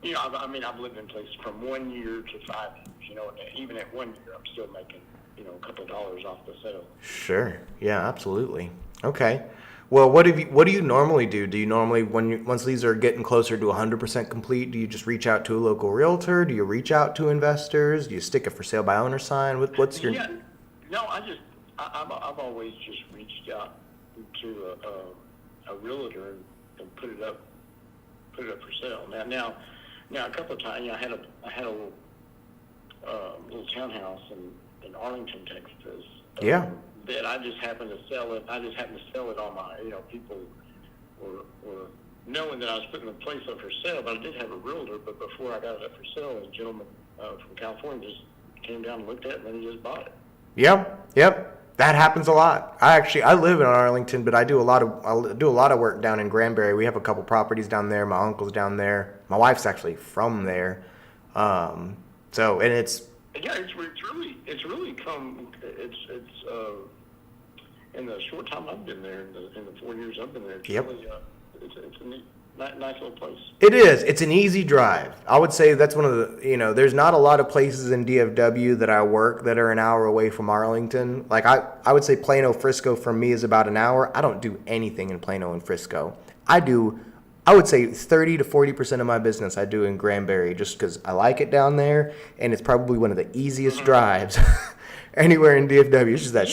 Speaker 7: I've lived in places from 1 year to 5 years. And even at 1 year, I'm still making, a couple of dollars off the sale.
Speaker 1: Sure. Yeah. Absolutely. Okay. Well, what do you normally do? Do you normally, once these are getting closer to 100% complete, do you just reach out to a local realtor? Do you reach out to investors? Do you stick a for sale by owner sign? What's your?
Speaker 7: Yeah, no, I've always just reached out to a realtor and put it up for sale. Now a couple of times, I had a little townhouse in Arlington, Texas.
Speaker 1: Yeah.
Speaker 7: That I just happened to sell it. I just happened to sell it on my, people were knowing that I was putting the place up for sale, but I did have a realtor. But before I got it up for sale, a gentleman from California just came down and looked at it, and then he just bought it.
Speaker 1: Yep. That happens a lot. I live in Arlington, but I do a lot of work down in Granbury. We have a couple properties down there. My uncle's down there. My wife's actually from there. And it's.
Speaker 7: Yeah, it's really come. It's in the short time I've been there, in the 4 years I've been there. It's
Speaker 1: Yep.
Speaker 7: really, it's a neat, nice little place.
Speaker 1: It is. It's an easy drive. I would say that's one of the, there's not a lot of places in DFW that I work that are an hour away from Arlington. Like I would say Plano, Frisco for me is about an hour. I don't do anything in Plano and Frisco. I would say 30 to 40% of my business I do in Granbury just because I like it down there, and it's probably one of the easiest drives anywhere in DFW. It's just that.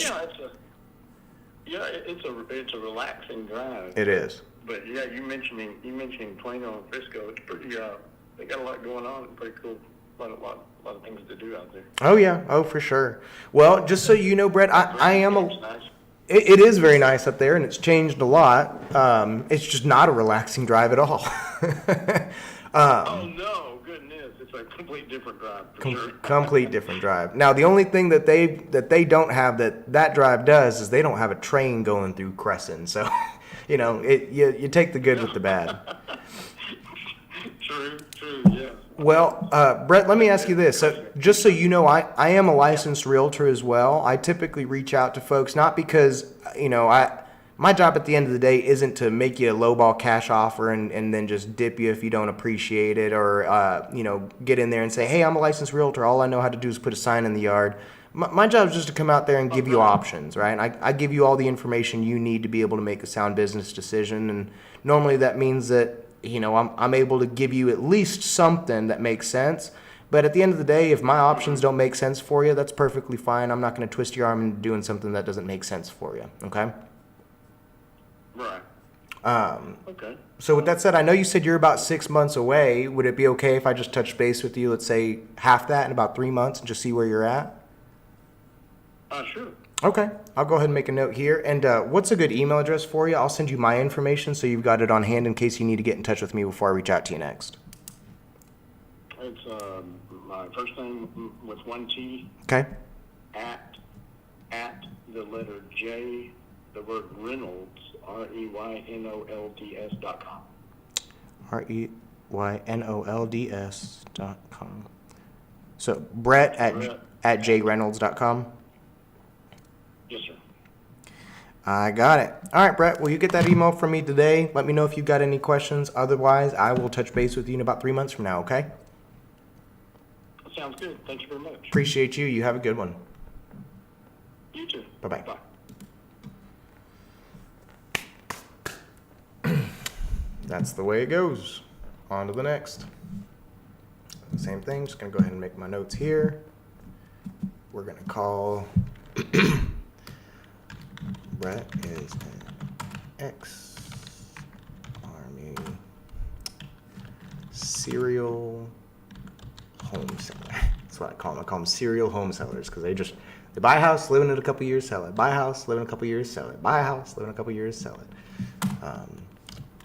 Speaker 7: It's a relaxing drive.
Speaker 1: It is.
Speaker 7: But yeah, you mentioning Plano and Frisco. It's pretty. They got a lot going on. Pretty cool. A lot of things to do out there.
Speaker 1: Oh yeah. Oh for sure. Well, just so you know, Brett, I am a.
Speaker 7: It's nice.
Speaker 1: It is very nice up there, and it's changed a lot. It's just not a relaxing drive at all.
Speaker 7: Oh no, goodness, it's a complete different drive for sure.
Speaker 1: Complete different drive. Now, the only thing that they don't have that drive does is they don't have a train going through Crescent. So, you take the good with the bad.
Speaker 7: True, yes.
Speaker 1: Well, Brett, let me ask you this. So, just so you know, I am a licensed realtor as well. I typically reach out to folks not because, my job at the end of the day isn't to make you a lowball cash offer and then just dip you if you don't appreciate it, or, get in there and say, hey, I'm a licensed realtor. All I know how to do is put a sign in the yard. My job is just to come out there and give you options, right? And I give you all the information you need to be able to make a sound business decision. And normally that means that, I'm able to give you at least something that makes sense. But at the end of the day, if my options don't make sense for you, that's perfectly fine. I'm not going to twist your arm into doing something that doesn't make sense for you. Okay?
Speaker 7: Right. Okay.
Speaker 1: So with that said, I know you said you're about 6 months away. Would it be okay if I just touch base with you, let's say half that in about 3 months, and just see where you're at?
Speaker 7: Sure.
Speaker 1: Okay. I'll go ahead and make a note here. And what's a good email address for you? I'll send you my information so you've got it on hand in case you need to get in touch with me before I reach out to you next.
Speaker 7: It's my first name with one T
Speaker 1: Okay?
Speaker 7: at the letter J, the word Reynolds, REYNOLDS.com.
Speaker 1: REYNOLDS.com. So Brett at jreynolds.com.
Speaker 7: Yes, sir.
Speaker 1: I got it. All right, Brett. Will you get that email from me today? Let me know if you got any questions. Otherwise, I will touch base with you in about 3 months from now, okay?
Speaker 7: Sounds good. Thank you very much.
Speaker 1: Appreciate you. You have a good one.
Speaker 7: You too.
Speaker 1: Bye-bye.
Speaker 7: Bye.
Speaker 1: That's the way it goes. On to the next. Same thing. Just going to go ahead and make my notes here. We're going to call... Brett is an ex-Army serial home seller. That's what I call them. I call them serial home sellers because they buy a house, live in it a couple years, sell it. Buy a house, live in a couple years, sell it. Buy a house, live in a couple years, sell it.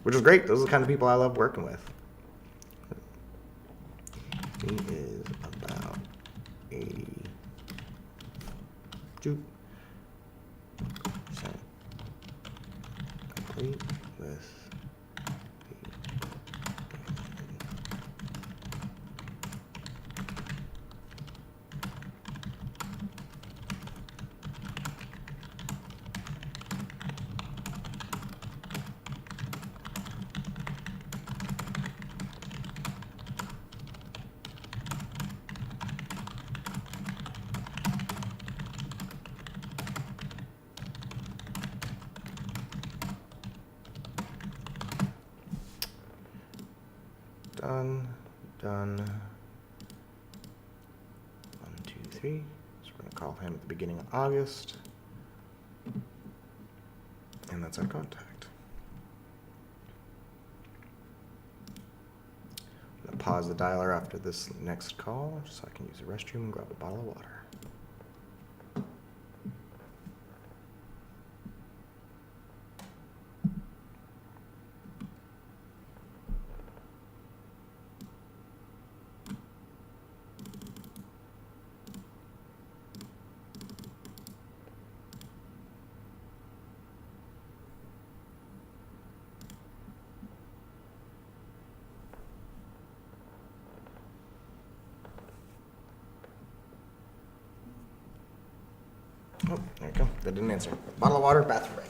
Speaker 1: Which is great. Those are the kind of people I love working with. He is about 82% complete with done. 1, 2, 3. So we're going to call him at the beginning of August. And that's our contact. I'm going to pause the dialer after this next call so I can use the restroom and grab a bottle of water. Oh, there you go. That didn't answer. Bottle of water, bathroom break.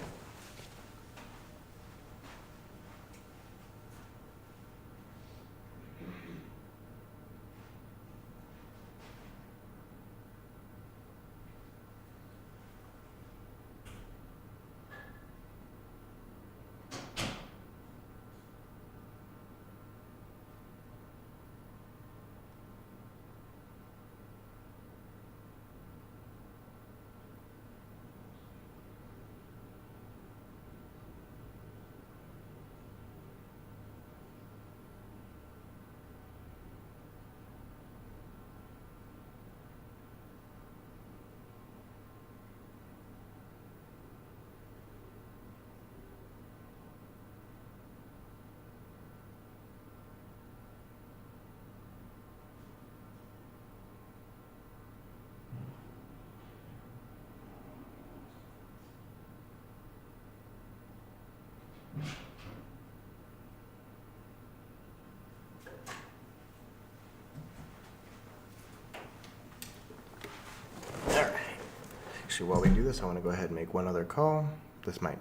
Speaker 1: Actually, while we do this, I want to go ahead and make one other call. This might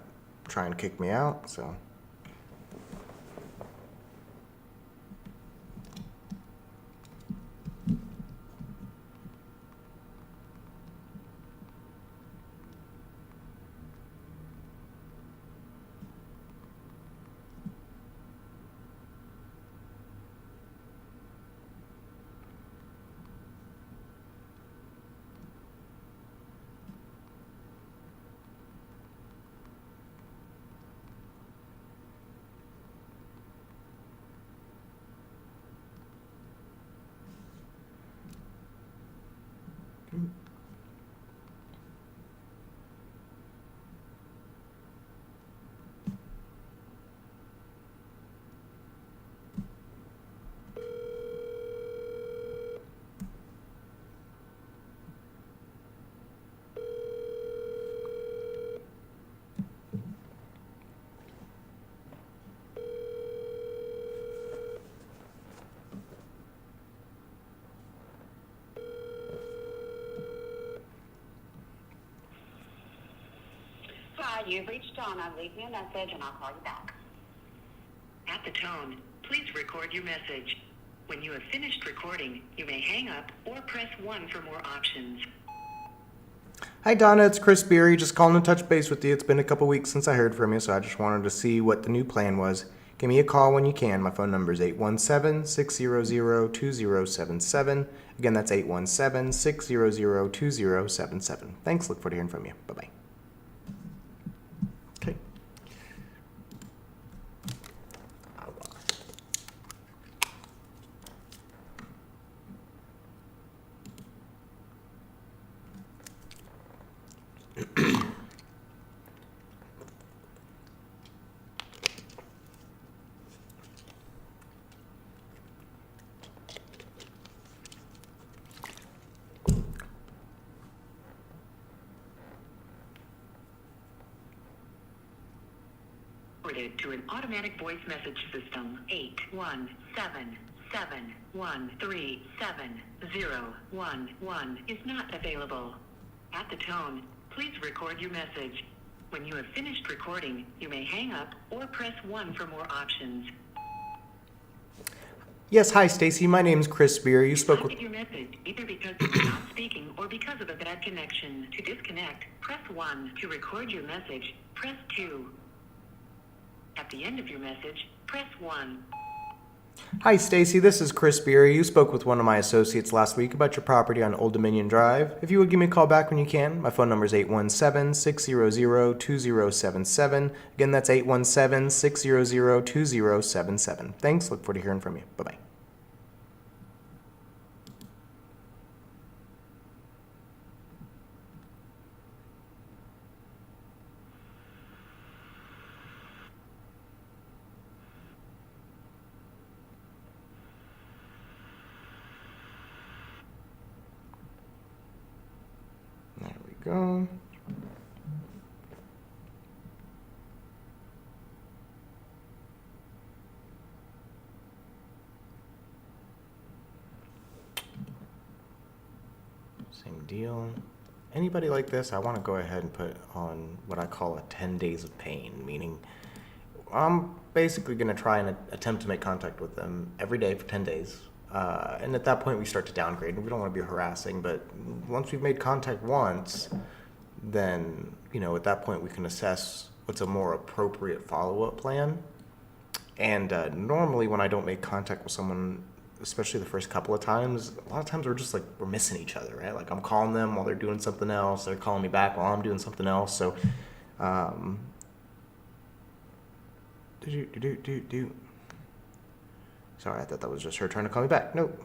Speaker 1: try and kick me out, so.
Speaker 2: Hi, you've reached Donna. Leave me a message and I'll call you back. At the tone, please record your message. When you have finished recording, you may hang up or press 1 for more options.
Speaker 1: Hi Donna, it's Chris Beery. Just calling to touch base with you. It's been a couple weeks since I heard from you, so I just wanted to see what the new plan was. Give me a call when you can. My phone number is 817-600-2077. Again, that's 817-600-2077. Thanks. Look forward to hearing from you. Bye-bye. Okay.
Speaker 2: Forwarded to an automatic voice message system. 817-713-7011 is not available. At the tone, please record your message. When you have finished recording, you may hang up or press 1 for more options.
Speaker 1: Yes, hi Stacy. My name's Chris Beery. You spoke with...
Speaker 2: Your message, either because you're not speaking or because of a bad connection. To disconnect, press 1. To record your message, press 2. At the end of your message, press 1.
Speaker 1: Hi Stacy, this is Chris Beery. You spoke with one of my associates last week about your property on Old Dominion Drive. If you would give me a call back when you can, my phone number is 817-600-2077. Again, that's 817-600-2077. Thanks. Look forward to hearing from you. Bye-bye. There we go. Same deal. Anybody like this, I want to go ahead and put on what I call a 10 days of pain, meaning I'm basically going to try and attempt to make contact with them every day for 10 days. And at that point, we start to downgrade. We don't want to be harassing, but once we've made contact once, then, you know, at that point, we can assess what's a more appropriate follow-up plan. And normally when I don't make contact with someone, especially the first couple of times, a lot of times we're missing each other, right? Like I'm calling them while they're doing something else. They're calling me back while I'm doing something else. So, Sorry, I thought that was just her trying to call me back. Nope.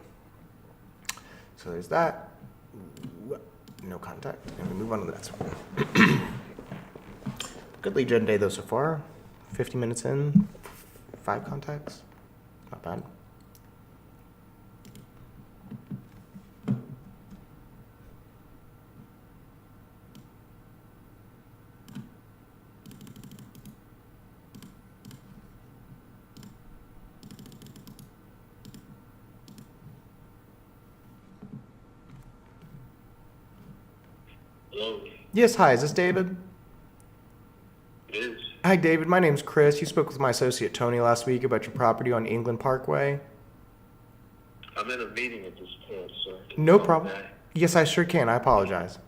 Speaker 1: So there's that. No contact. And we move on to the next one. Good lead gen day though so far. 50 minutes in, 5 contacts. Not bad.
Speaker 4: Hello,
Speaker 1: Yes, hi, is this David?
Speaker 4: it is.
Speaker 1: Hi, David. My name's Chris. You spoke with my associate Tony last week about your property on England Parkway.
Speaker 4: I'm in a meeting at this point, sir. Can you
Speaker 1: No
Speaker 4: call me
Speaker 1: problem.
Speaker 4: back?
Speaker 1: Yes, I sure can. I apologize.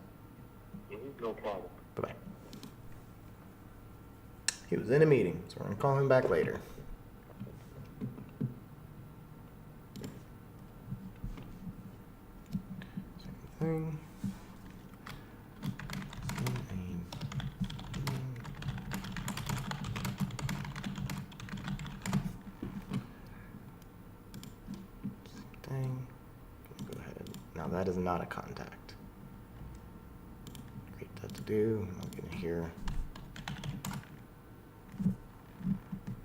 Speaker 4: No problem.
Speaker 1: Bye-bye. He was in a meeting, so we're going to call him back later. Same thing. Thing. Go ahead. Now that is not a contact. Create that to do. I'm going to here.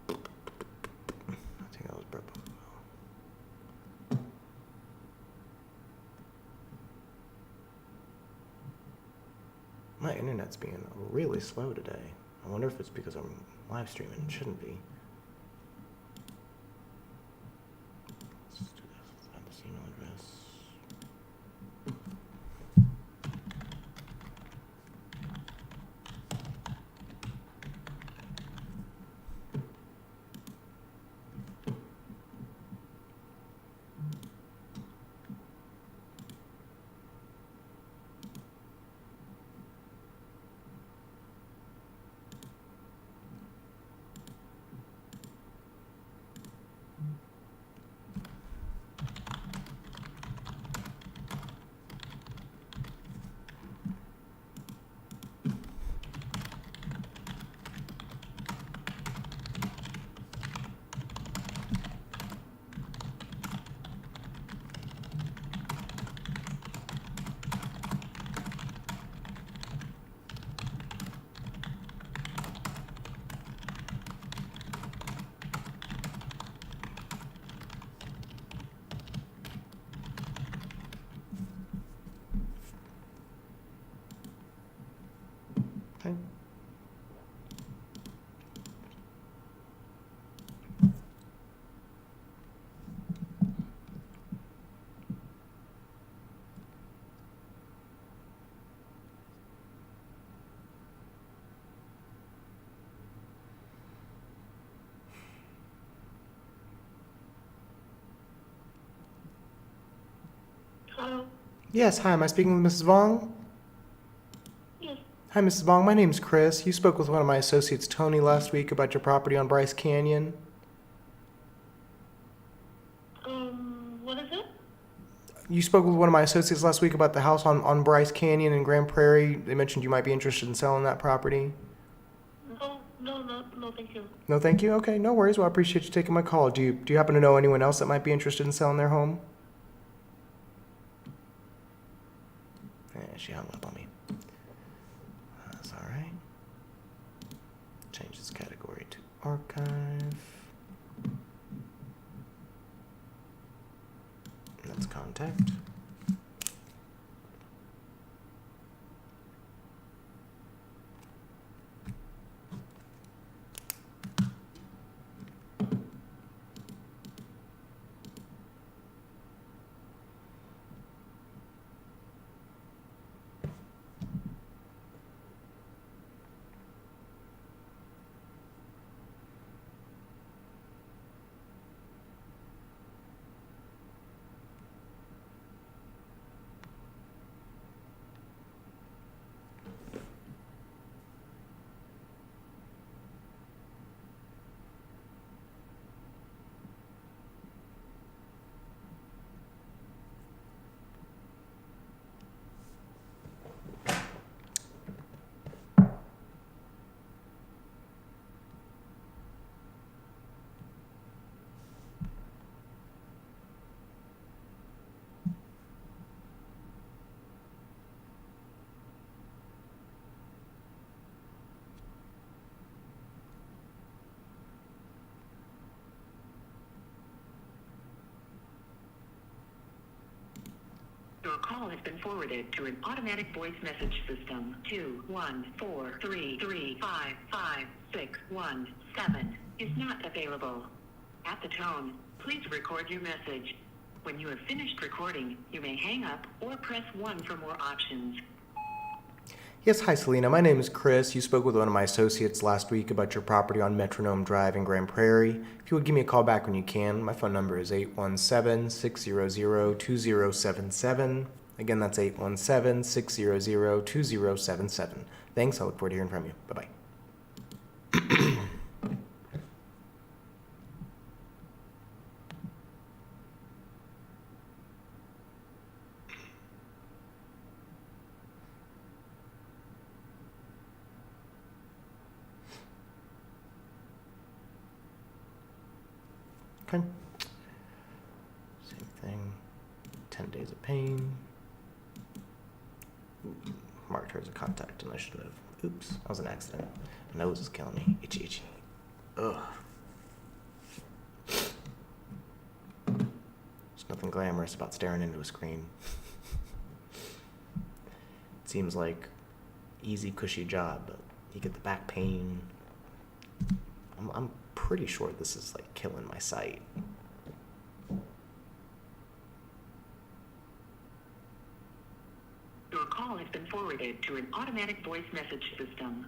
Speaker 1: I think that was Brett. My internet's being really slow today. I wonder if it's because I'm live streaming. It shouldn't be. Let's do this. Let's add this email address. Okay.
Speaker 2: Hello.
Speaker 1: Yes, hi. Am I speaking with Mrs. Vong?
Speaker 2: Yes.
Speaker 1: Hi, Mrs. Vong. My name's Chris. You spoke with one of my associates, Tony, last week about your property on Bryce Canyon.
Speaker 2: What is it?
Speaker 1: You spoke with one of my associates last week about the house on Bryce Canyon in Grand Prairie. They mentioned you might be interested in selling that property.
Speaker 2: No, thank you.
Speaker 1: No, thank you. Okay, no worries. Well, I appreciate you taking my call. Do you happen to know anyone else that might be interested in selling their home? She hung up on me. That's all right. Change this category to archive. Let's contact.
Speaker 2: Your call has been forwarded to an automatic voice message system. 21433555617 is not available. At the tone, please record your message. When you have finished recording, you may hang up or press 1 for more options.
Speaker 1: Yes, hi Selena. My name is Chris. You spoke with one of my associates last week about your property on Metronome Drive in Grand Prairie. If you would give me a call back when you can, my phone number is 817-600-2077. Again, that's 817-600-2077. Thanks. I look forward to hearing from you. Bye-bye. Okay. Same thing. 10 days of pain. Ooh, marked her as a contact initiative. Oops, that was an accident. My nose is killing me. Itchy, itchy. Ugh. There's nothing glamorous about staring into a screen. It seems like easy, cushy job, but you get the back pain. I'm pretty sure this is like killing my sight.
Speaker 2: Your call has been forwarded to an automatic voice message system.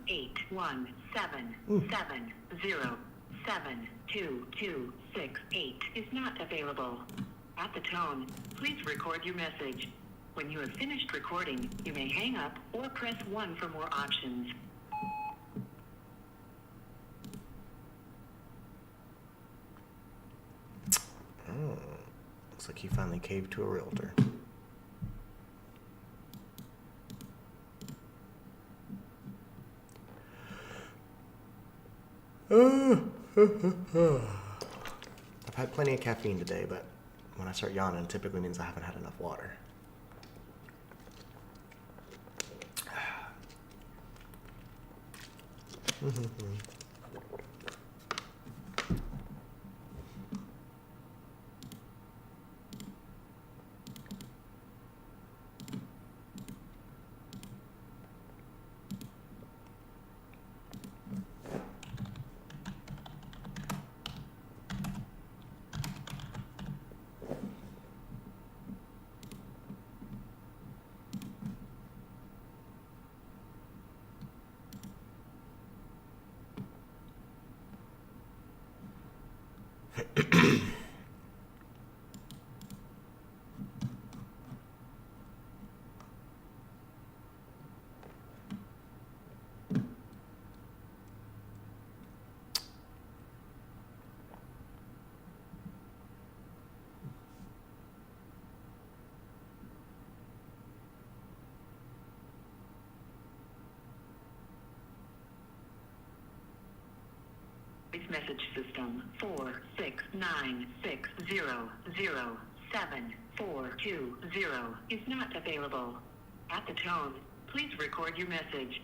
Speaker 2: 81770722268 is not available. At the tone, please record your message. When you have finished recording, you may hang up or press 1 for more options.
Speaker 1: Oh, looks like he finally caved to a realtor. I've had plenty of caffeine today, but when I start yawning, it typically means I haven't had enough water.
Speaker 2: Voice message system 46960074220 is not available. At the tone, please record your message.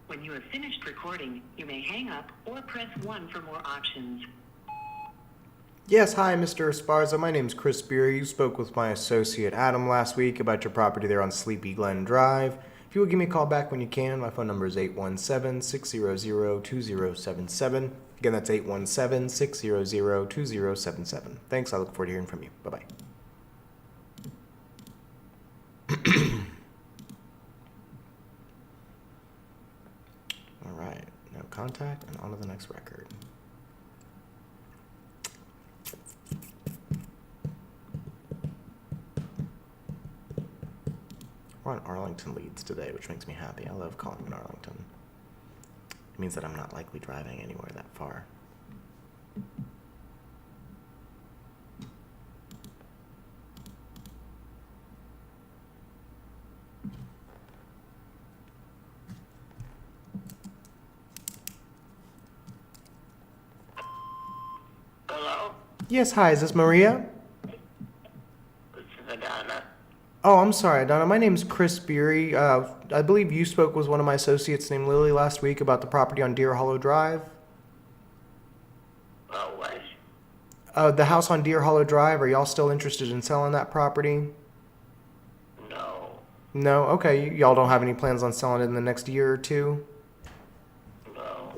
Speaker 2: When you have finished recording, you may hang up or press 1 for more options.
Speaker 1: Yes, hi, Mr. Esparza. My name's Chris Beery. You spoke with my associate Adam last week about your property there on Sleepy Glen Drive. If you would give me a call back when you can, my phone number is 817-600-2077. Again, that's 817-600-2077. Thanks. I look forward to hearing from you. Bye-bye. All right. No contact, and on to the next record. We're on Arlington leads today, which makes me happy. I love calling in Arlington. It means that I'm not likely driving anywhere that far.
Speaker 5: Hello?
Speaker 1: Yes, hi, is this Maria?
Speaker 5: This is Adana.
Speaker 1: Oh, I'm sorry, Donna. My name's Chris Beery. I believe you spoke with one of my associates named Lily last week about the property on Deer Hollow Drive.
Speaker 5: Oh, what?
Speaker 1: The house on Deer Hollow Drive, are y'all still interested in selling that property?
Speaker 5: No.
Speaker 1: No? Okay, y'all don't have any plans on selling it in the next year or two?
Speaker 5: No.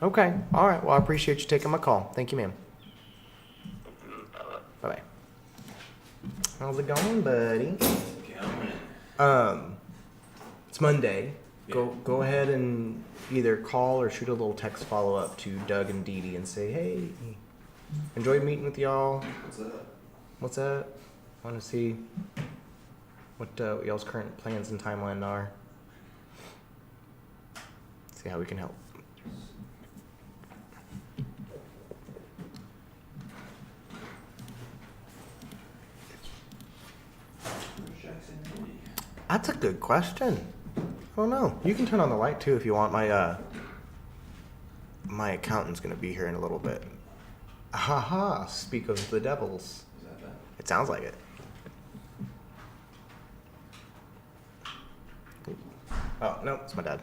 Speaker 1: Okay, all right. Well, I appreciate you taking my call. Thank you, ma'am. Bye-bye. How's it going, buddy? It's Monday. go ahead and either call or shoot a little text follow up to Doug and Dee Dee and say, hey, enjoyed meeting with y'all.
Speaker 8: What's that?
Speaker 1: What's that? Want to see what y'all's current plans and timeline are. See how we can help. That's a good question. I don't know. You can turn on the light too if you want. My accountant's gonna be here in a little bit. Haha, speak of the devils.
Speaker 8: Is that that?
Speaker 1: It sounds like it. Oh, no, it's my dad.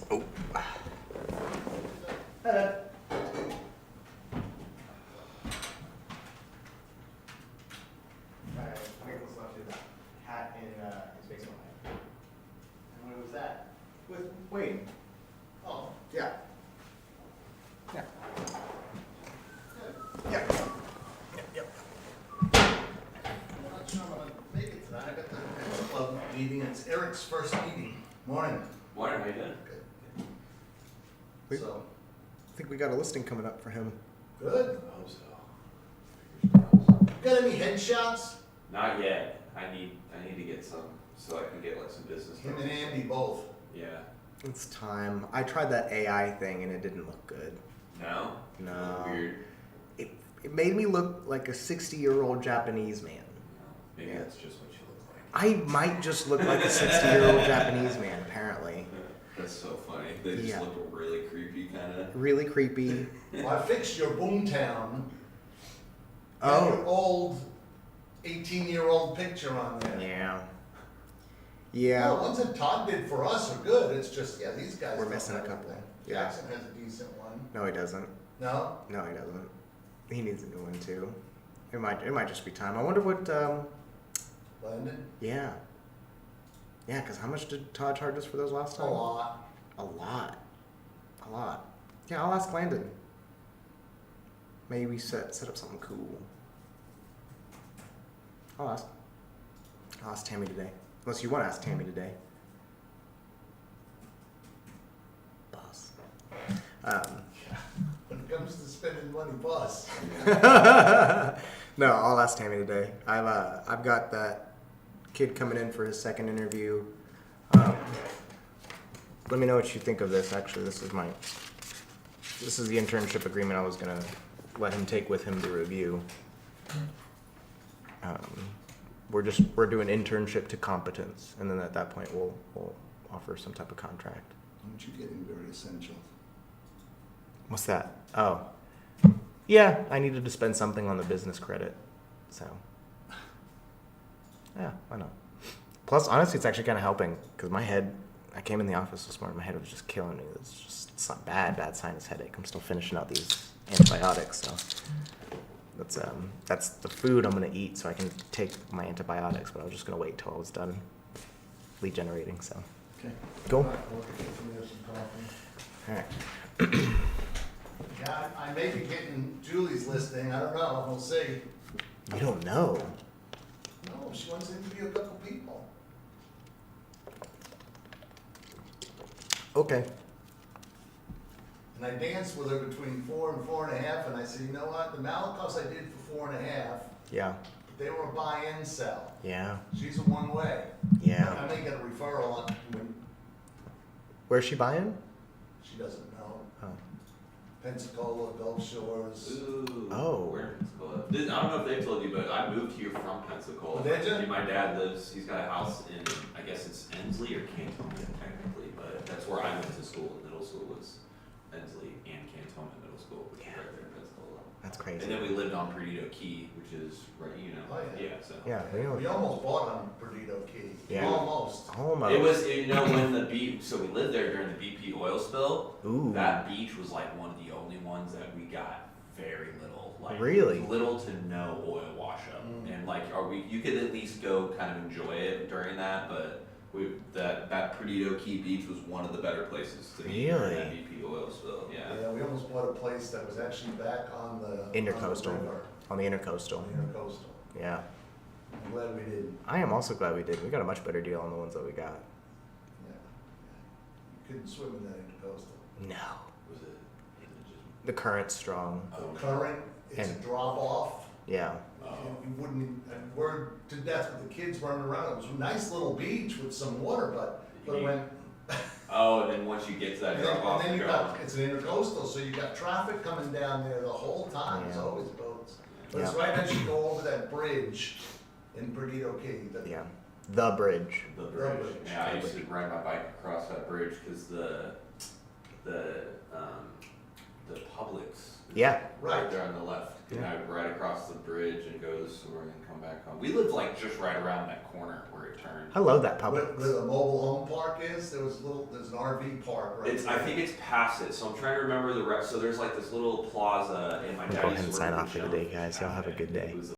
Speaker 1: Oh. Hi, Dad. Alright, Michael's left his hat in his basement. And when was that? With Wade. Oh, yeah. Yeah. Yeah. Yep, yep.
Speaker 9: I'm not sure I'm gonna make it tonight. I got the Lions club meeting. It's Eric's first meeting. Morning.
Speaker 8: Morning, how you doing?
Speaker 1: We-
Speaker 9: So,
Speaker 1: I think we got a listing coming up for him.
Speaker 9: good.
Speaker 8: I hope so. Fingers crossed.
Speaker 9: Got any headshots?
Speaker 8: Not yet. I need to get some so I can get like some business.
Speaker 9: Him
Speaker 8: stuff.
Speaker 9: and Andy both.
Speaker 8: Yeah.
Speaker 1: It's time. I tried that AI thing and it didn't look good.
Speaker 8: No?
Speaker 1: No.
Speaker 8: Weird.
Speaker 1: It made me look like a 60-year-old Japanese man.
Speaker 8: No. Maybe
Speaker 1: Yeah.
Speaker 8: that's just what you look like.
Speaker 1: I might just look like a 60-year-old Japanese man, apparently.
Speaker 8: That's so funny. They just
Speaker 1: Yeah.
Speaker 8: look really creepy, kind of.
Speaker 1: Really creepy.
Speaker 9: Well, I fixed your Boomtown. Got
Speaker 1: Oh.
Speaker 9: your old 18-year-old picture on there.
Speaker 1: Yeah.
Speaker 9: No,
Speaker 1: Yeah.
Speaker 9: ones that Todd did for us are good. It's just, yeah, these guys.
Speaker 1: We're
Speaker 9: don't
Speaker 1: missing a
Speaker 9: have
Speaker 1: couple.
Speaker 9: anything.
Speaker 1: Yeah.
Speaker 9: Jackson has a decent one.
Speaker 1: No, he doesn't.
Speaker 9: No?
Speaker 1: No, he doesn't. He needs a new one, too. It might just be time. I wonder what,
Speaker 9: Landon?
Speaker 1: yeah. Yeah, because how much did Todd charge us for those last
Speaker 9: A
Speaker 1: time?
Speaker 9: lot.
Speaker 1: A lot. A lot. Yeah, I'll ask Landon. Maybe we set up something cool. I'll ask Tammy today. Unless you want to ask Tammy today. Boss.
Speaker 9: When it comes to spending money, boss.
Speaker 1: No, I'll ask Tammy today. I've got that kid coming in for his second interview. Let me know what you think of this. Actually, this is the internship agreement I was gonna let him take with him to review. We're doing internship to competence, and then at that point we'll offer some type of contract.
Speaker 9: Aren't you getting very essential?
Speaker 1: What's that? Oh, yeah, I needed to spend something on the business credit, so yeah, why not? Plus, honestly, it's actually kind of helping because I came in the office this morning, my head was just killing me. It's not bad sinus headache. I'm still finishing out these antibiotics, so that's the food I'm gonna eat so I can take my antibiotics. But I was just gonna wait till I was done lead generating. So
Speaker 9: Okay.
Speaker 1: cool.
Speaker 9: All right, we'll get some of some coffee.
Speaker 1: All right.
Speaker 9: Yeah, I may be getting Julie's listing. I don't know. We'll see.
Speaker 1: You don't know.
Speaker 9: No, she wants to interview a couple people.
Speaker 1: Okay.
Speaker 9: And I danced with her between 4 and 4.5, and I said, you know what? The Malakoffs I did for 4.5,
Speaker 1: Yeah.
Speaker 9: they were a buy-in sell.
Speaker 1: Yeah.
Speaker 9: She's a one-way.
Speaker 1: Yeah.
Speaker 9: I may get a referral on when
Speaker 1: Where's she buying?
Speaker 9: she doesn't know.
Speaker 1: Oh.
Speaker 9: Pensacola, Gulf Shores.
Speaker 8: Ooh.
Speaker 1: Oh.
Speaker 8: We're in Pensacola. I don't know if they've told you, but I moved here from Pensacola.
Speaker 9: Oh, did you?
Speaker 8: My dad he's got a house in, I guess it's Ensley or Cantonment technically, but that's where I went to school. Middle school was Ensley and Cantonment Middle School, which is right there in Pensacola.
Speaker 1: That's crazy.
Speaker 8: And then we lived on Perdido Key, which is right,
Speaker 9: Oh, yeah.
Speaker 8: so.
Speaker 1: Yeah.
Speaker 9: We almost bought on Perdido Key.
Speaker 1: Yeah.
Speaker 9: Almost.
Speaker 1: Almost.
Speaker 8: It was, when so we lived there during the BP oil spill.
Speaker 1: Ooh.
Speaker 8: That beach was like one of the only ones that we got very little, like
Speaker 1: Really?
Speaker 8: little to no oil wash up, and like, you could at least go kind of enjoy it during that, but that Perdido Key beach was one of the better places to be during that
Speaker 1: Really?
Speaker 8: BP oil spill. Yeah.
Speaker 9: Yeah, we almost bought a place that was actually back on the
Speaker 1: Intercoastal.
Speaker 9: on the river,
Speaker 1: On the intercoastal.
Speaker 9: on the intercoastal.
Speaker 1: Yeah.
Speaker 9: I'm glad we didn't.
Speaker 1: I am also glad we did. We got a much better deal on the ones that we got.
Speaker 9: couldn't swim in that intercoastal.
Speaker 1: No.
Speaker 8: Was it just?
Speaker 1: The current's strong.
Speaker 8: Oh,
Speaker 9: Current, it's a
Speaker 1: And-
Speaker 9: drop off.
Speaker 1: Yeah.
Speaker 9: You wouldn't, and we're to death with the kids running around. It was a nice little beach with some water, but when,
Speaker 8: Oh, and then once you get to that
Speaker 9: and
Speaker 8: drop off,
Speaker 9: then you
Speaker 8: you're
Speaker 9: got,
Speaker 8: gone.
Speaker 9: it's an intercoastal, so you got traffic coming down there the whole time. There's
Speaker 1: Yeah.
Speaker 9: always boats. But it's
Speaker 1: Yeah.
Speaker 9: right as you go over that bridge in Perdido Key.
Speaker 1: Yeah. The bridge.
Speaker 8: The bridge.
Speaker 9: bridge.
Speaker 8: Yeah, I used to ride my bike across that bridge because the Publix. is
Speaker 1: Yeah.
Speaker 8: Right
Speaker 9: Right.
Speaker 8: there on the left. And
Speaker 1: Yeah.
Speaker 8: I would ride across the bridge and go to the store and come back home. We lived like just right around that corner where it turned.
Speaker 1: I love that
Speaker 9: Where
Speaker 1: Publix.
Speaker 9: the mobile home park is, there's an RV park right
Speaker 8: It's,
Speaker 9: there.
Speaker 8: I think it's past it, so I'm trying to remember the rest. So there's like this little plaza in my
Speaker 1: I'll go
Speaker 8: daddy's
Speaker 1: ahead and
Speaker 8: store
Speaker 1: sign
Speaker 8: in
Speaker 1: off for the day, guys. Y'all have a good day.
Speaker 8: It was